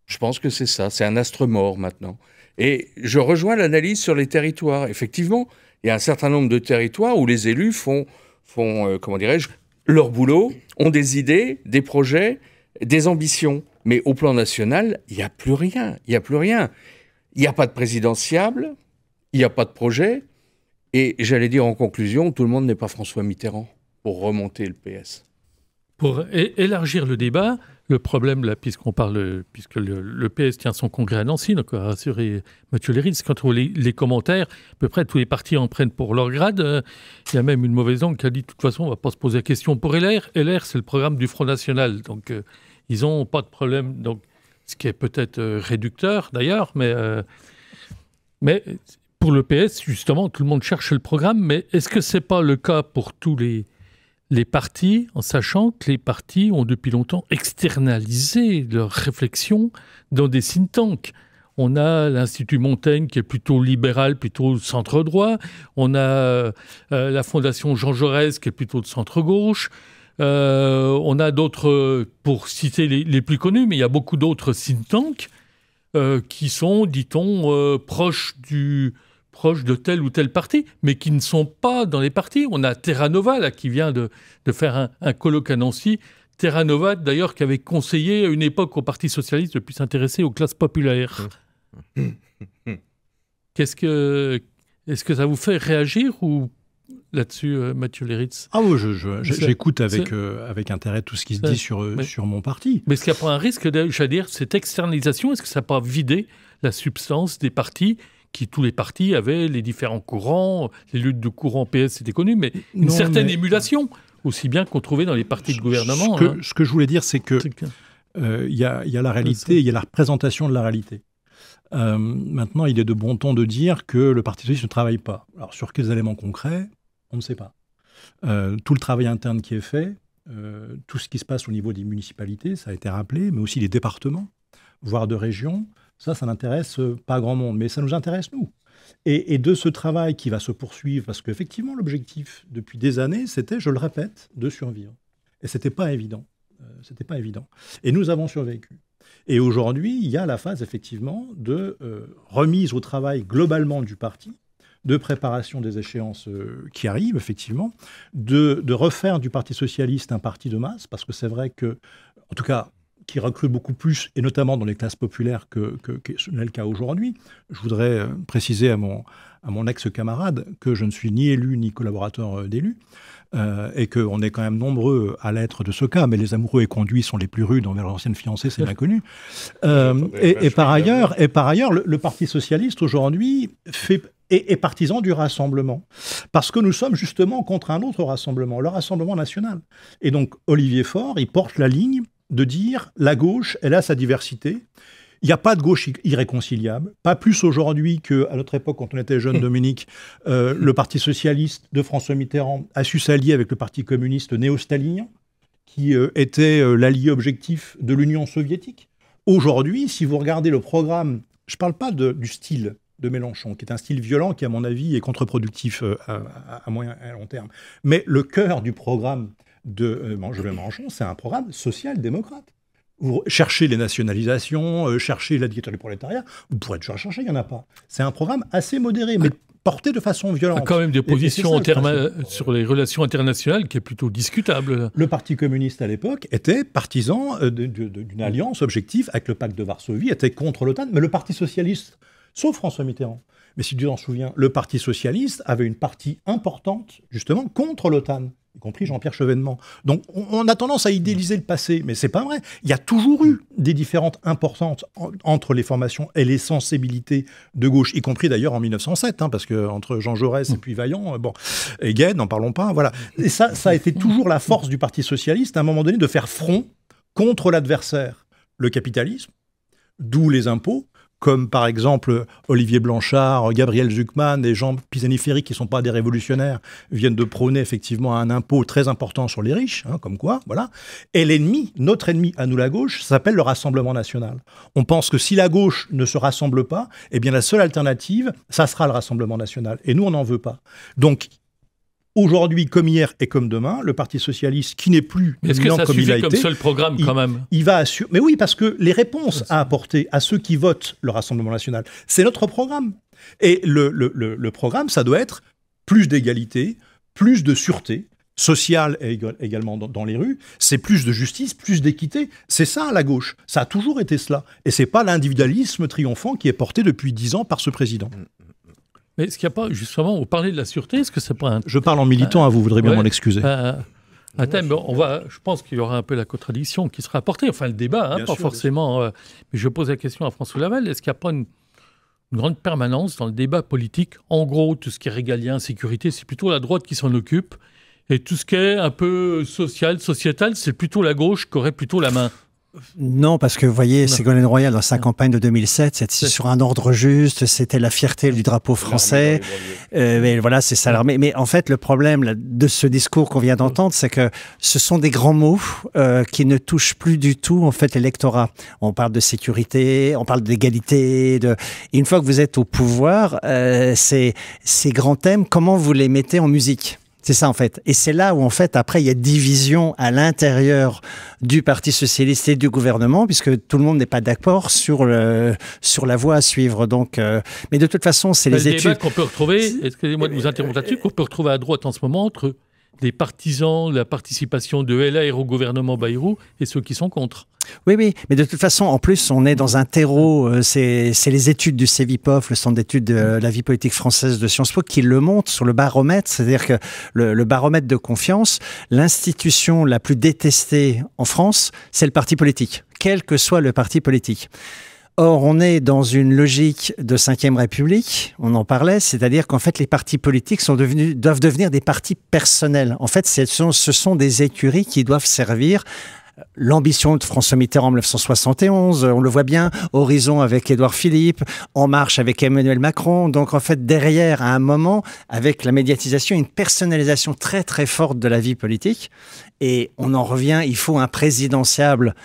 Je pense que c'est ça, c'est un astre mort maintenant. Et je rejoins l'analyse sur les territoires. Effectivement, il y a un certain nombre de territoires où les élus font comment dirais-je, leur boulot, ont des idées, des projets, des ambitions. Mais au plan national, il n'y a plus rien. Il n'y a plus rien. Il n'y a pas de présidentiable, il n'y a pas de projet. Et j'allais dire en conclusion, tout le monde n'est pas François Mitterrand pour remonter le PS. Pour élargir le débat, le problème, là, puisque le PS tient son congrès à Nancy, donc à rassurer Mathieu Léritz, quand on voit les commentaires, à peu près tous les partis en prennent pour leur grade. Il y a même une mauvaise langue qui a dit, de toute façon, on ne va pas se poser la question pour LR. LR, c'est le programme du Front National, donc ils n'ont pas de problème. Donc, ce qui est peut-être réducteur, d'ailleurs, mais pour le PS, justement, tout le monde cherche le programme, mais est-ce que ce n'est pas le cas pour tous les partis, en sachant que les partis ont depuis longtemps externalisé leurs réflexions dans des think tanks? On a l'Institut Montaigne qui est plutôt libéral, plutôt centre-droit. On a la Fondation Jean Jaurès qui est plutôt de centre-gauche. On a d'autres, pour citer les plus connus, mais il y a beaucoup d'autres think tanks qui sont, dit-on, proches de tel ou tel parti, mais qui ne sont pas dans les partis. On a Terra Nova, là, qui vient de faire un colloque à Nancy. Terra Nova, d'ailleurs, qui avait conseillé à une époque au Parti socialiste de plus s'intéresser aux classes populaires. Est-ce que ça vous fait réagir ou là-dessus, Mathieu Léritz? Ah oui, j'écoute avec intérêt tout ce qui se dit sur mon parti. Mais est-ce qu'il n'y a pas un risque, j'allais dire, cette externalisation, est-ce que ça n'a pas vidé la substance des partis tous les partis avaient les différents courants, les luttes de courant PS, c'était connu, mais une certaine émulation, aussi bien qu'on trouvait dans les partis de gouvernement. Ce que je voulais dire, c'est que il y a la réalité, il y a la représentation de la réalité. Maintenant, il est de bon ton de dire que le Parti socialiste ne travaille pas. Alors, sur quels éléments concrets, on ne sait pas. Tout le travail interne qui est fait, tout ce qui se passe au niveau des municipalités, ça a été rappelé, mais aussi les départements, voire de régions, ça n'intéresse pas grand monde, mais ça nous intéresse, nous. Et de ce travail qui va se poursuivre, parce qu'effectivement, l'objectif, depuis des années, c'était, je le répète, de survivre. Et ce n'était pas évident. Et nous avons survécu. Et aujourd'hui, il y a la phase, effectivement, de remise au travail globalement du parti, de préparation des échéances qui arrivent, effectivement, de refaire du Parti socialiste un parti de masse, parce que c'est vrai que, en tout cas, qui recrute beaucoup plus, et notamment dans les classes populaires que ce n'est le cas aujourd'hui. Je voudrais préciser à mon ex-camarade que je ne suis ni élu ni collaborateur d'élu, et qu'on est quand même nombreux à l'être de ce cas, mais les amoureux et conduits sont les plus rudes envers l'ancienne fiancée, c'est bien connu. Et par ailleurs, le Parti socialiste aujourd'hui est partisan du rassemblement, parce que nous sommes justement contre un autre rassemblement, le Rassemblement national. Et donc Olivier Faure, il porte la ligne de dire la gauche, elle a sa diversité. Il n'y a pas de gauche irréconciliable, pas plus aujourd'hui qu'à notre époque, quand on était jeune, Dominique, le Parti socialiste de François Mitterrand a su s'allier avec le Parti communiste néo-stalinien, qui était l'allié objectif de l'Union soviétique. Aujourd'hui, si vous regardez le programme, je ne parle pas du style de Mélenchon, qui est un style violent qui, à mon avis, est contre-productif à moyen et à long terme, mais le cœur du programme de Mélenchon, c'est un programme social-démocrate. Vous cherchez les nationalisations, cherchez la dictature du prolétariat, vous pourrez toujours chercher, il n'y en a pas. C'est un programme assez modéré, mais porté de façune violente. Il y a quand même des positions sur les relations internationales qui est plutôt discutable. Le Parti communiste, à l'époque, était partisan d'une alliance objective avec le pacte de Varsovie, était contre l'OTAN, mais le Parti socialiste, sauf François Mitterrand, mais si tu t'en souviens, le Parti socialiste avait une partie importante, justement, contre l'OTAN, y compris Jean-Pierre Chevènement. Donc, on a tendance à idéaliser le passé, mais c'est pas vrai. Il y a toujours eu des différences importantes entre les formations et les sensibilités de gauche, y compris d'ailleurs en 1907, parce que entre Jean Jaurès et puis Vaillant, et Gued, n'en parlons pas, voilà. Et ça a été toujours la force du Parti socialiste, à un moment donné, de faire front contre l'adversaire, le capitalisme, d'où les impôts, comme par exemple Olivier Blanchard, Gabriel Zucman et Jean Pisani-Ferry, qui ne sont pas des révolutionnaires, viennent de prôner effectivement un impôt très important sur les riches, comme quoi, voilà. Et l'ennemi, notre ennemi à nous la gauche, s'appelle le Rassemblement national. On pense que si la gauche ne se rassemble pas, eh bien la seule alternative, ça sera le Rassemblement national. Et nous, on n'en veut pas. Donc, aujourd'hui, comme hier et comme demain, le Parti socialiste, qui n'est plus dominant comme il a été... Est-ce que ça suffit comme seul programme, quand même ? Il va assurer... Mais oui, parce que les réponses à apporter à ceux qui votent le Rassemblement national, c'est notre programme. Et le programme, ça doit être plus d'égalité, plus de sûreté sociale également dans les rues, c'est plus de justice, plus d'équité. C'est ça, la gauche. Ça a toujours été cela. Et c'est pas l'individualisme triomphant qui est porté depuis 10 ans par ce président. Mais est-ce qu'il n'y a pas, justement, vous parlez de la sûreté, est-ce que c'est pas un... Je parle en militant, vous voudrez bien m'en excuser. un thème. Je pense qu'il y aura un peu la contradiction qui sera apportée, enfin le débat, pas forcément. Mais je pose la question à François Laval, est-ce qu'il n'y a pas une grande permanence dans le débat politique? En gros, tout ce qui est régalien, sécurité, c'est plutôt la droite qui s'en occupe. Et tout ce qui est un peu social, sociétal, c'est plutôt la gauche qui aurait plutôt la main. Non, parce que vous voyez, Ségolène Royal, dans sa campagne de 2007, c'était sur un ordre juste, c'était la fierté du drapeau français. Mais voilà, c'est ça l'armée. Mais en fait, le problème de ce discours qu'on vient d'entendre, c'est que ce sont des grands mots qui ne touchent plus du tout, en fait, l'électorat. On parle de sécurité, on parle d'égalité. Et une fois que vous êtes au pouvoir, ces grands thèmes, comment vous les mettez en musique ? C'est ça, en fait. Et c'est là où, en fait, après, il y a division à l'intérieur du Parti socialiste et du gouvernement, puisque tout le monde n'est pas d'accord sur la voie à suivre. Donc, mais de toute façon, c'est les études... Le débat qu'on peut retrouver, excusez-moi de vous interrompre là-dessus, qu'on peut retrouver à droite en ce moment entre les partisans de la participation de LR au gouvernement Bayrou et ceux qui sont contre. Oui, mais de toute façon, en plus, on est dans un terreau, c'est les études du CEVIPOF, le Centre d'études de la vie politique française de Sciences Po, qui le montrent sur le baromètre, c'est-à-dire que le baromètre de confiance, l'institution la plus détestée en France, c'est le parti politique, quel que soit le parti politique. Or, on est dans une logique de 5e République, on en parlait, c'est-à-dire qu'en fait, les partis politiques doivent devenir des partis personnels. En fait, ce sont des écuries qui doivent servir l'ambition de François Mitterrand en 1971, on le voit bien, Horizon avec Édouard Philippe, En Marche avec Emmanuel Macron. Donc en fait, derrière, à un moment, avec la médiatisation, une personnalisation très très forte de la vie politique. Et on en revient, il faut un présidentiable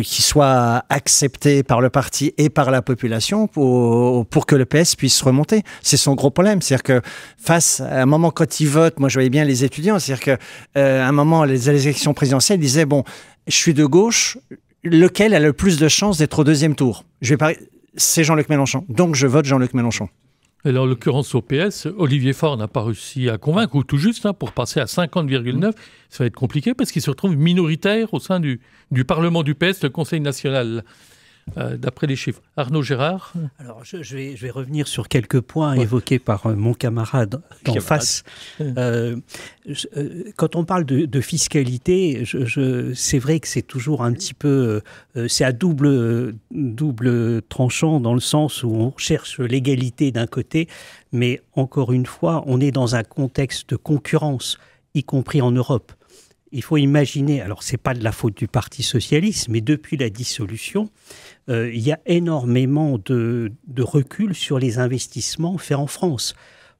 qui soit accepté par le parti et par la population pour que le PS puisse remonter. C'est son gros problème. C'est-à-dire que face à un moment quand ils votent, moi je voyais bien les étudiants, c'est-à-dire qu'à un moment, les élections présidentielles disaient, bon, je suis de gauche, lequel a le plus de chances d'être au deuxième tour? C'est Jean-Luc Mélenchon. Donc je vote Jean-Luc Mélenchon. Et en l'occurrence au PS, Olivier Faure n'a pas réussi à convaincre, ou tout juste, pour passer à 50,9, ça va être compliqué parce qu'il se retrouve minoritaire au sein du Parlement du PS, le Conseil national, d'après les chiffres. Arnaud Gérard? Alors, je vais revenir sur quelques points évoqués par mon camarade d'en face. Quand on parle de fiscalité, c'est vrai que c'est toujours un petit peu... c'est à double tranchant dans le sens où on cherche l'égalité d'un côté, mais encore une fois, on est dans un contexte de concurrence, y compris en Europe. Il faut imaginer, alors c'est pas de la faute du Parti socialiste, mais depuis la dissolution, il y a énormément de recul sur les investissements faits en France.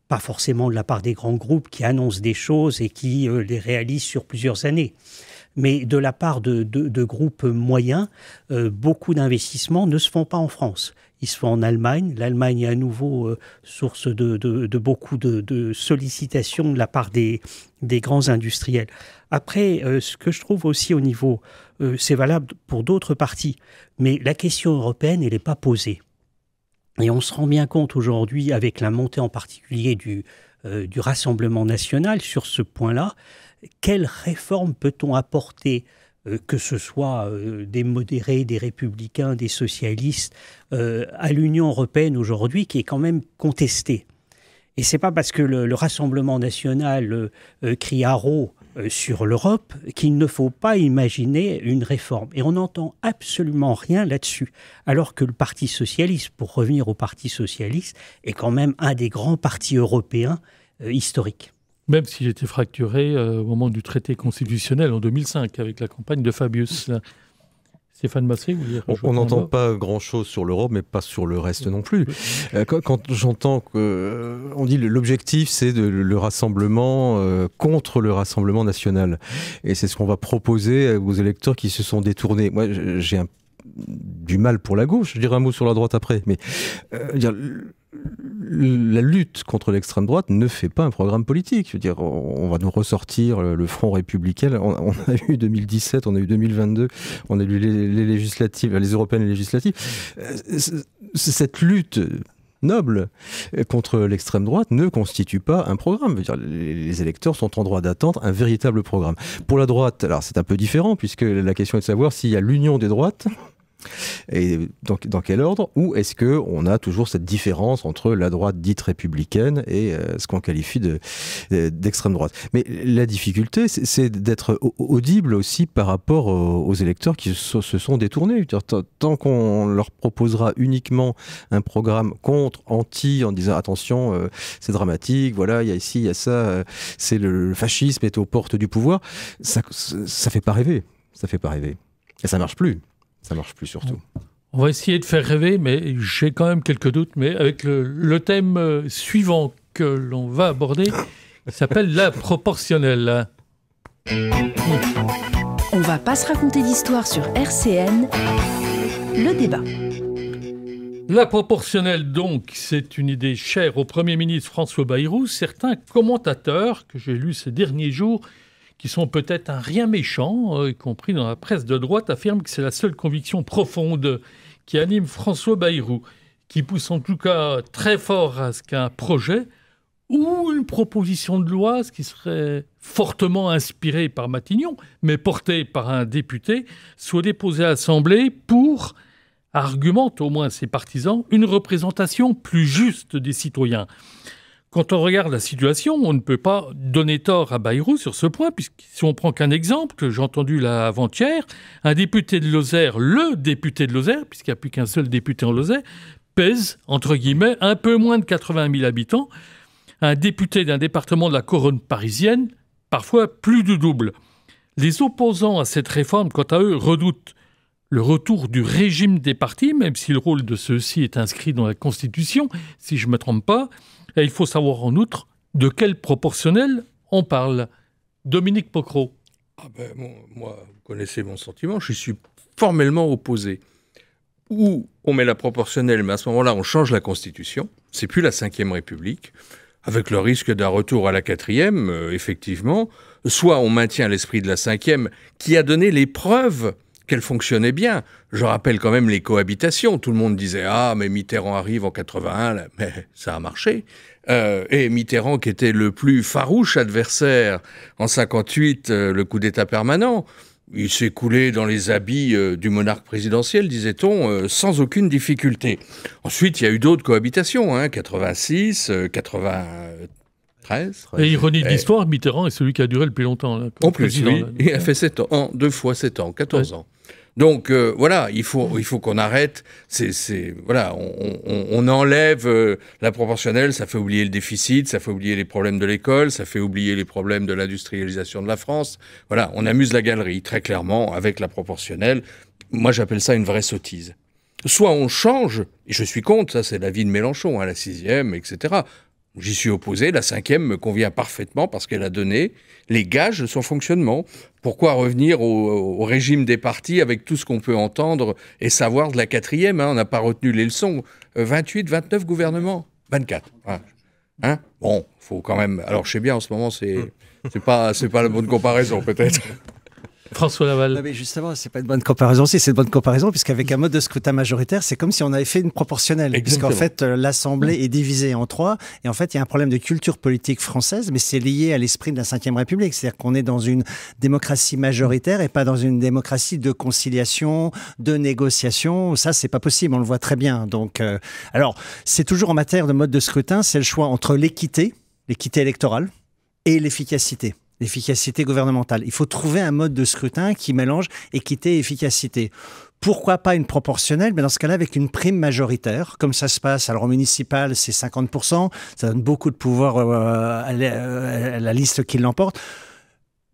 Pas forcément de la part des grands groupes qui annoncent des choses et qui les réalisent sur plusieurs années. Mais de la part de groupes moyens, beaucoup d'investissements ne se font pas en France. Ils se font en Allemagne. L'Allemagne est à nouveau source de beaucoup de sollicitations de la part des grands industriels. Après, ce que je trouve aussi au niveau, c'est valable pour d'autres partis, mais la question européenne, elle n'est pas posée. Et on se rend bien compte aujourd'hui, avec la montée en particulier du Rassemblement national sur ce point-là, quelles réformes peut-on apporter, que ce soit des modérés, des républicains, des socialistes, à l'Union européenne aujourd'hui, qui est quand même contestée. Et c'est pas parce que le Rassemblement national crie haro sur l'Europe qu'il ne faut pas imaginer une réforme. Et on n'entend absolument rien là-dessus. Alors que le Parti socialiste, pour revenir au Parti socialiste, est quand même un des grands partis européens historiques. Même s'il était fracturé au moment du traité constitutionnel en 2005, avec la campagne de Fabius. Stéphane Massé, vous dire, on n'entend pas grand-chose sur l'Europe, mais pas sur le reste non plus. Quand j'entends qu'on dit l'objectif, c'est le rassemblement contre le Rassemblement national. Et c'est ce qu'on va proposer aux électeurs qui se sont détournés. Moi, j'ai du mal pour la gauche. Je dirai un mot sur la droite après. Mais la lutte contre l'extrême droite ne fait pas un programme politique. Je veux dire, on va nous ressortir le Front républicain. On a eu 2017, on a eu 2022, on a eu les législatives, les européennes et les législatives. Cette lutte noble contre l'extrême droite ne constitue pas un programme. Je veux dire, les électeurs sont en droit d'attendre un véritable programme. Pour la droite, alors c'est un peu différent, puisque la question est de savoir s'il y a l'union des droites Et dans quel ordre? Ou est-ce qu'on a toujours cette différence entre la droite dite républicaine et ce qu'on qualifie d'extrême droite? Mais la difficulté, c'est d'être audible aussi par rapport aux électeurs qui se sont détournés. Tant qu'on leur proposera uniquement un programme contre, anti, en disant attention, c'est dramatique, voilà, il y a ici, il y a ça, c'est le fascisme est aux portes du pouvoir, ça fait pas rêver. Ça fait pas rêver. Et ça marche plus. Ça marche plus surtout. On va essayer de faire rêver, mais j'ai quand même quelques doutes. Mais avec le thème suivant que l'on va aborder, il s'appelle la proportionnelle. On va pas se raconter d'histoire sur RCN. Le débat. La proportionnelle, donc, c'est une idée chère au Premier ministre François Bayrou. Certains commentateurs que j'ai lus ces derniers jours, qui sont peut-être un rien méchant, y compris dans la presse de droite, affirment que c'est la seule conviction profonde qui anime François Bayrou, qui pousse en tout cas très fort à ce qu'un projet ou une proposition de loi, ce qui serait fortement inspiré par Matignon, mais porté par un député, soit déposé à l'Assemblée pour, argumentent au moins ses partisans, une représentation plus juste des citoyens. Quand on regarde la situation, on ne peut pas donner tort à Bayrou sur ce point, puisque si on prend qu'un exemple, que j'ai entendu là avant-hier, un député de Lozère, le député de Lozère, puisqu'il n'y a plus qu'un seul député en Lozère, pèse, entre guillemets, un peu moins de 80 000 habitants. Un député d'un département de la couronne parisienne, parfois plus du double. Les opposants à cette réforme, quant à eux, redoutent le retour du régime des partis, même si le rôle de ceux-ci est inscrit dans la Constitution, si je ne me trompe pas. Et il faut savoir en outre de quel proportionnel on parle. Dominique Pocrot. Moi, vous connaissez mon sentiment, je suis formellement opposé. Ou on met la proportionnelle, mais à ce moment-là, on change la Constitution. C'est plus la Ve République, avec le risque d'un retour à la 4e, effectivement. Soit on maintient l'esprit de la 5e, qui a donné les preuves qu'elle fonctionnait bien. Je rappelle quand même les cohabitations. Tout le monde disait « Ah, mais Mitterrand arrive en 81, là. » Mais ça a marché. Et Mitterrand, qui était le plus farouche adversaire en 58, le coup d'État permanent, il s'est coulé dans les habits du monarque présidentiel, disait-on, sans aucune difficulté. Ensuite, il y a eu d'autres cohabitations, 86, 93. Et ironie de l'histoire, Mitterrand est celui qui a duré le plus longtemps. Là, en plus, oui, il a fait 7 ans, 2 fois 7 ans, 14 ans. Donc voilà, il faut qu'on arrête. Voilà, on enlève la proportionnelle, ça fait oublier le déficit, ça fait oublier les problèmes de l'école, ça fait oublier les problèmes de l'industrialisation de la France. Voilà, on amuse la galerie, très clairement, avec la proportionnelle. Moi, j'appelle ça une vraie sottise. Soit on change, et je suis contre, ça c'est l'avis de Mélenchon, la 6e, etc. J'y suis opposé, la 5e me convient parfaitement parce qu'elle a donné les gages de son fonctionnement. Pourquoi revenir au régime des partis avec tout ce qu'on peut entendre et savoir de la 4e, on n'a pas retenu les leçons. 28, 29 gouvernements, 24. Bon, faut quand même... Alors je sais bien, en ce moment, c'est pas la bonne comparaison peut-être. François Laval. Non mais justement, c'est pas une bonne comparaison. Si, c'est une bonne comparaison, puisqu'avec un mode de scrutin majoritaire, c'est comme si on avait fait une proportionnelle. Exactement. Puisqu'en fait, l'Assemblée est divisée en 3. Et en fait, il y a un problème de culture politique française, mais c'est lié à l'esprit de la Ve République. C'est-à-dire qu'on est dans une démocratie majoritaire et pas dans une démocratie de conciliation, de négociation. Ça, c'est pas possible. On le voit très bien. Donc, alors, c'est toujours en matière de mode de scrutin, c'est le choix entre l'équité électorale et l'efficacité gouvernementale. Il faut trouver un mode de scrutin qui mélange équité et efficacité. Pourquoi pas une proportionnelle? Mais dans ce cas-là, avec une prime majoritaire, comme ça se passe. Alors, au municipal, c'est 50%. Ça donne beaucoup de pouvoir à la liste qui l'emporte.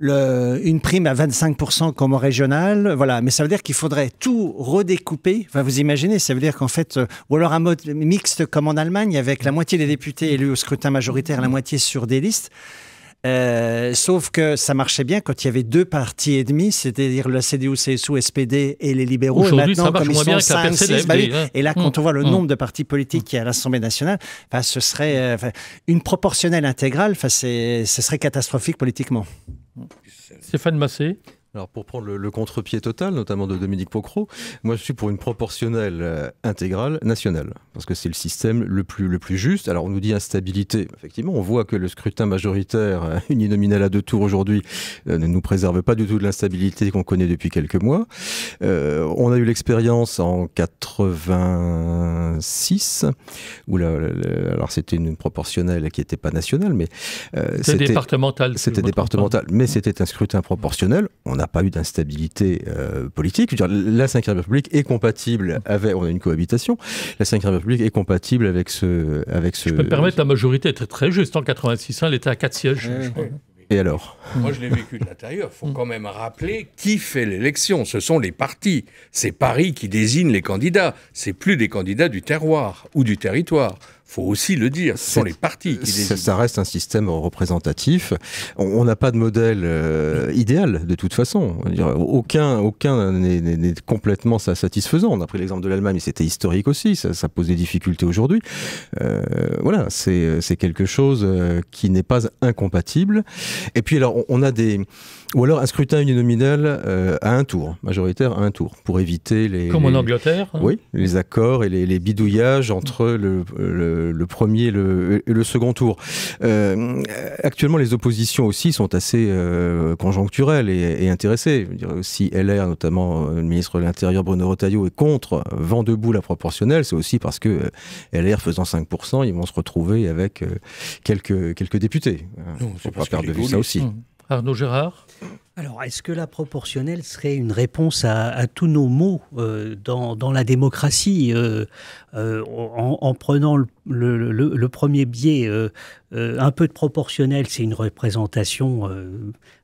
Une prime à 25% comme au régional, voilà. Mais ça veut dire qu'il faudrait tout redécouper. Enfin, vous imaginez, ça veut dire qu'en fait, ou alors un mode mixte comme en Allemagne, avec la moitié des députés élus au scrutin majoritaire, la moitié sur des listes. Sauf que ça marchait bien quand il y avait 2 partis et demi, c'est-à-dire la CDU, CSU, SPD et les libéraux. Aujourd'hui, et maintenant, ça marche comme moins ils bien sont avec la 5, 6, PCLFD, et là, quand on voit le nombre de partis politiques qu'il y a à l'Assemblée nationale, ce serait une proportionnelle intégrale, ce serait catastrophique politiquement. Stéphane Massé. Alors pour prendre le contre-pied total, notamment de Dominique Pocro, moi je suis pour une proportionnelle intégrale nationale, parce que c'est le système le plus juste. Alors on nous dit instabilité, effectivement on voit que le scrutin majoritaire uninominal à 2 tours aujourd'hui ne nous préserve pas du tout de l'instabilité qu'on connaît depuis quelques mois. On a eu l'expérience en 86, où alors c'était une proportionnelle qui n'était pas nationale, mais c'était départemental. C'était départemental, mais c'était un scrutin proportionnel. On n'a pas eu d'instabilité politique. Je veux dire, la Ve République est compatible avec... On a une cohabitation. La Ve République est compatible avec ce... Je peux me permettre, la majorité était très juste. En 86, elle était à 4 sièges, je crois. Et alors ? Moi, je l'ai vécu de l'intérieur. Il faut quand même rappeler qui fait l'élection. Ce sont les partis. C'est Paris qui désigne les candidats. C'est plus des candidats du terroir ou du territoire. Faut aussi le dire, ce sont les partis qui désignent. Ça reste un système représentatif. On n'a pas de modèle idéal, de toute façon. Aucun n'est complètement satisfaisant. On a pris l'exemple de l'Allemagne, mais c'était historique aussi. Ça pose des difficultés aujourd'hui. Voilà, c'est quelque chose qui n'est pas incompatible. Et puis alors, on a des... Ou alors un scrutin uninominal à un tour, majoritaire à un tour, pour éviter les... Comme en Angleterre, hein. Oui, les accords et les bidouillages entre le premier et le second tour. Actuellement, les oppositions aussi sont assez conjoncturelles et intéressées. Je veux dire, si LR, notamment le ministre de l'Intérieur Bruno Retailleau, est contre, vent debout la proportionnelle, c'est aussi parce que LR faisant 5%, ils vont se retrouver avec quelques députés. Il ne faut pas perdre de vue ça aussi. Arnaud Gérard ? Alors, est-ce que la proportionnelle serait une réponse à tous nos maux dans la démocratie en prenant le premier biais, un peu de proportionnelle, c'est une représentation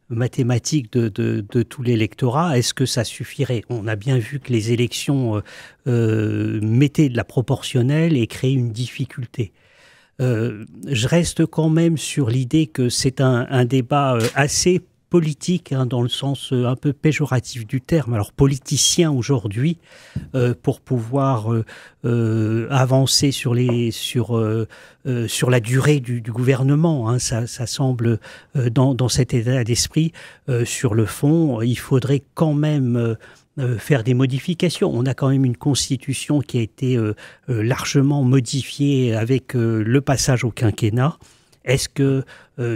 mathématique de tout l'électorat. Est-ce que ça suffirait ? On a bien vu que les élections mettaient de la proportionnelle et créaient une difficulté. Je reste quand même sur l'idée que c'est un débat assez politique, dans le sens un peu péjoratif du terme. Alors politicien aujourd'hui, pour pouvoir avancer sur la durée du gouvernement. Ça semble dans cet état d'esprit. Sur le fond, il faudrait quand même... faire des modifications. On a quand même une constitution qui a été largement modifiée avec le passage au quinquennat. Est-ce que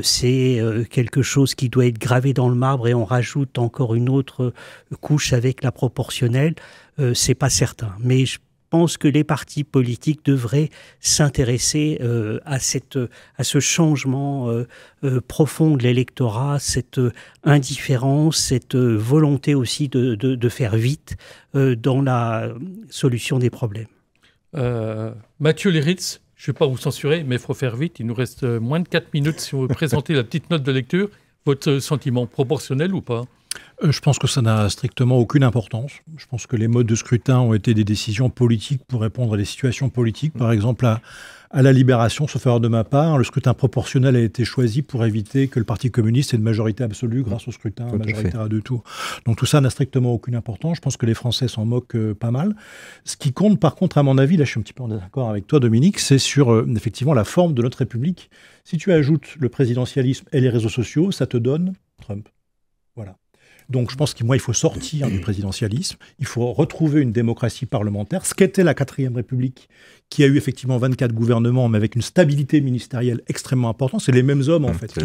c'est quelque chose qui doit être gravé dans le marbre et on rajoute encore une autre couche avec la proportionnelle ? C'est pas certain. Mais je pense que les partis politiques devraient s'intéresser à ce changement profond de l'électorat, cette indifférence, cette volonté aussi de faire vite dans la solution des problèmes. Mathieu Liritz, je ne vais pas vous censurer, mais il faut faire vite. Il nous reste moins de 4 minutes si on veut présenter la petite note de lecture. Votre sentiment proportionnel ou pas ? Je pense que ça n'a strictement aucune importance. Je pense que les modes de scrutin ont été des décisions politiques pour répondre à des situations politiques. Par exemple, à la Libération, sauf erreur de ma part, le scrutin proportionnel a été choisi pour éviter que le Parti communiste ait une majorité absolue grâce au scrutin majoritaire à 2 tours. Donc tout ça n'a strictement aucune importance. Je pense que les Français s'en moquent pas mal. Ce qui compte, par contre, à mon avis, là je suis un petit peu en désaccord avec toi, Dominique, c'est sur effectivement la forme de notre République. Si tu ajoutes le présidentialisme et les réseaux sociaux, ça te donne Trump. Voilà. Donc je pense qu'il faut sortir du présidentialisme, il faut retrouver une démocratie parlementaire, ce qu'était la 4e République, qui a eu effectivement 24 gouvernements, mais avec une stabilité ministérielle extrêmement importante. C'est les mêmes hommes, en fait,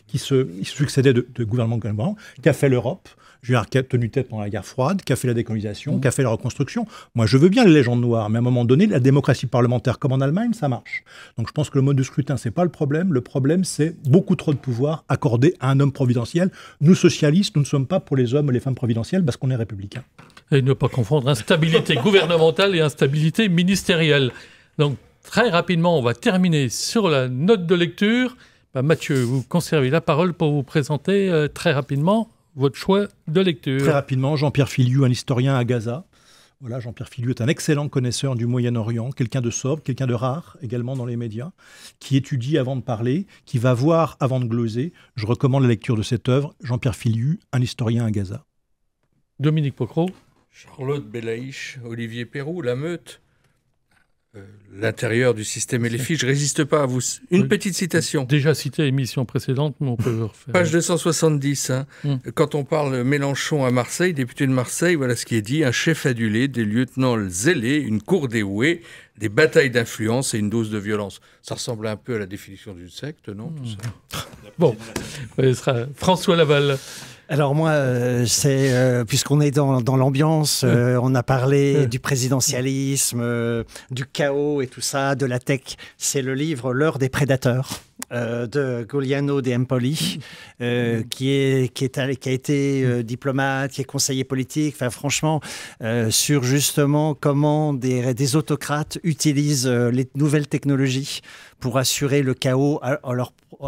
qui se succédaient de gouvernement en gouvernement, qui a fait l'Europe, qui a tenu tête pendant la guerre froide, qui a fait la décolonisation, qui a fait la reconstruction. Moi, je veux bien les légendes noires, mais à un moment donné, la démocratie parlementaire, comme en Allemagne, ça marche. Donc je pense que le mode de scrutin, c'est pas le problème. Le problème, c'est beaucoup trop de pouvoir accordé à un homme providentiel. Nous, socialistes, nous ne sommes pas pour les hommes et les femmes providentielles parce qu'on est républicains. Et ne pas confondre instabilité gouvernementale et instabilité ministérielle. Donc, très rapidement, on va terminer sur la note de lecture. Mathieu, vous conservez la parole pour vous présenter très rapidement votre choix de lecture. Très rapidement, Jean-Pierre Filiou, un historien à Gaza. Voilà, Jean-Pierre Filiou est un excellent connaisseur du Moyen-Orient, quelqu'un de sobre, quelqu'un de rare également dans les médias, qui étudie avant de parler, qui va voir avant de gloser. Je recommande la lecture de cette œuvre. Jean-Pierre Filiou, un historien à Gaza. Dominique Pocro. Charlotte Belaïch, Olivier Perroux, La Meute. l'intérieur du système et les filles. Je ne résiste pas à vous. Une petite citation. Déjà cité l'émission précédente, mais on peut le refaire. Page 270. Quand on parle Mélenchon à Marseille, député de Marseille, voilà ce qui est dit. Un chef adulé, des lieutenants zélés, une cour dévouée, des batailles d'influence et une dose de violence. Ça ressemble un peu à la définition d'une secte, non tout ça. Bon, ce sera François Laval. Alors moi, puisqu'on est dans l'ambiance, on a parlé du présidentialisme, du chaos et tout ça, de la tech. C'est le livre L'heure des prédateurs de Giuliano De Empoli, qui a été diplomate, qui est conseiller politique. Enfin, franchement, sur justement comment des autocrates utilisent les nouvelles technologies pour assurer le chaos à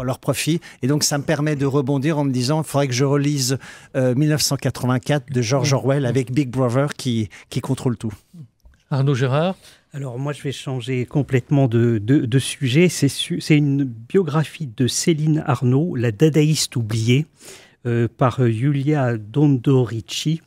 leur profit. Et donc, ça me permet de rebondir en me disant, il faudrait que je relise 1984 de George Orwell avec Big Brother qui contrôle tout. Arnaud Gérard. Alors moi, je vais changer complètement de sujet. C'est une biographie de Céline Arnaud, la dadaïste oubliée, par Yulia Dondorici.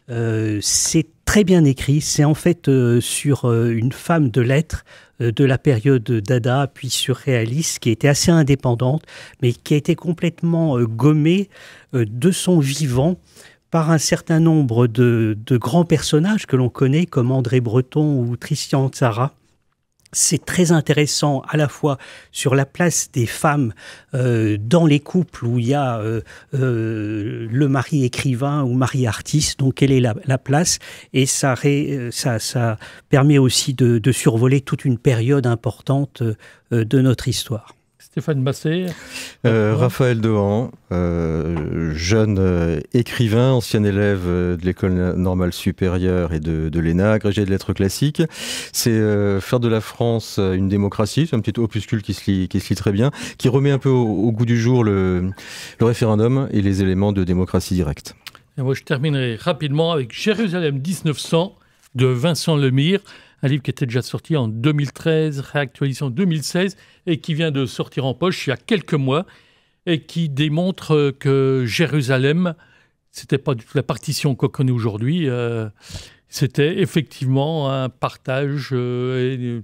C'est très bien écrit. C'est en fait sur une femme de lettres de la période Dada, puis surréaliste, qui était assez indépendante, mais qui a été complètement gommée de son vivant par un certain nombre de grands personnages que l'on connaît, comme André Breton ou Tristan Tzara. C'est très intéressant à la fois sur la place des femmes dans les couples où il y a le mari écrivain ou mari artiste, donc quelle est la place, et ça permet aussi de survoler toute une période importante de notre histoire. Stéphane Basset. Raphaël Dehan, jeune écrivain, ancien élève de l'école normale supérieure et de l'ENA, agrégé de lettres classiques. C'est faire de la France une démocratie, c'est un petit opuscule qui se lit très bien, qui remet un peu au goût du jour le référendum et les éléments de démocratie directe. Et moi, je terminerai rapidement avec Jérusalem 1900 de Vincent Lemire, un livre qui était déjà sorti en 2013, réactualisé en 2016 et qui vient de sortir en poche il y a quelques mois et qui démontre que Jérusalem, c'était pas du tout la partition qu'on connaît aujourd'hui, c'était effectivement un partage et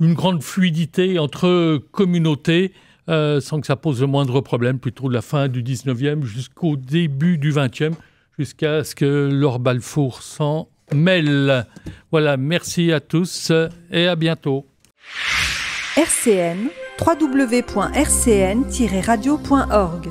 une grande fluidité entre communautés sans que ça pose le moindre problème, plutôt de la fin du 19e jusqu'au début du 20e, jusqu'à ce que Laure Balfour s'en mêle. Voilà, merci à tous et à bientôt. RCN, www.rcn-radio.org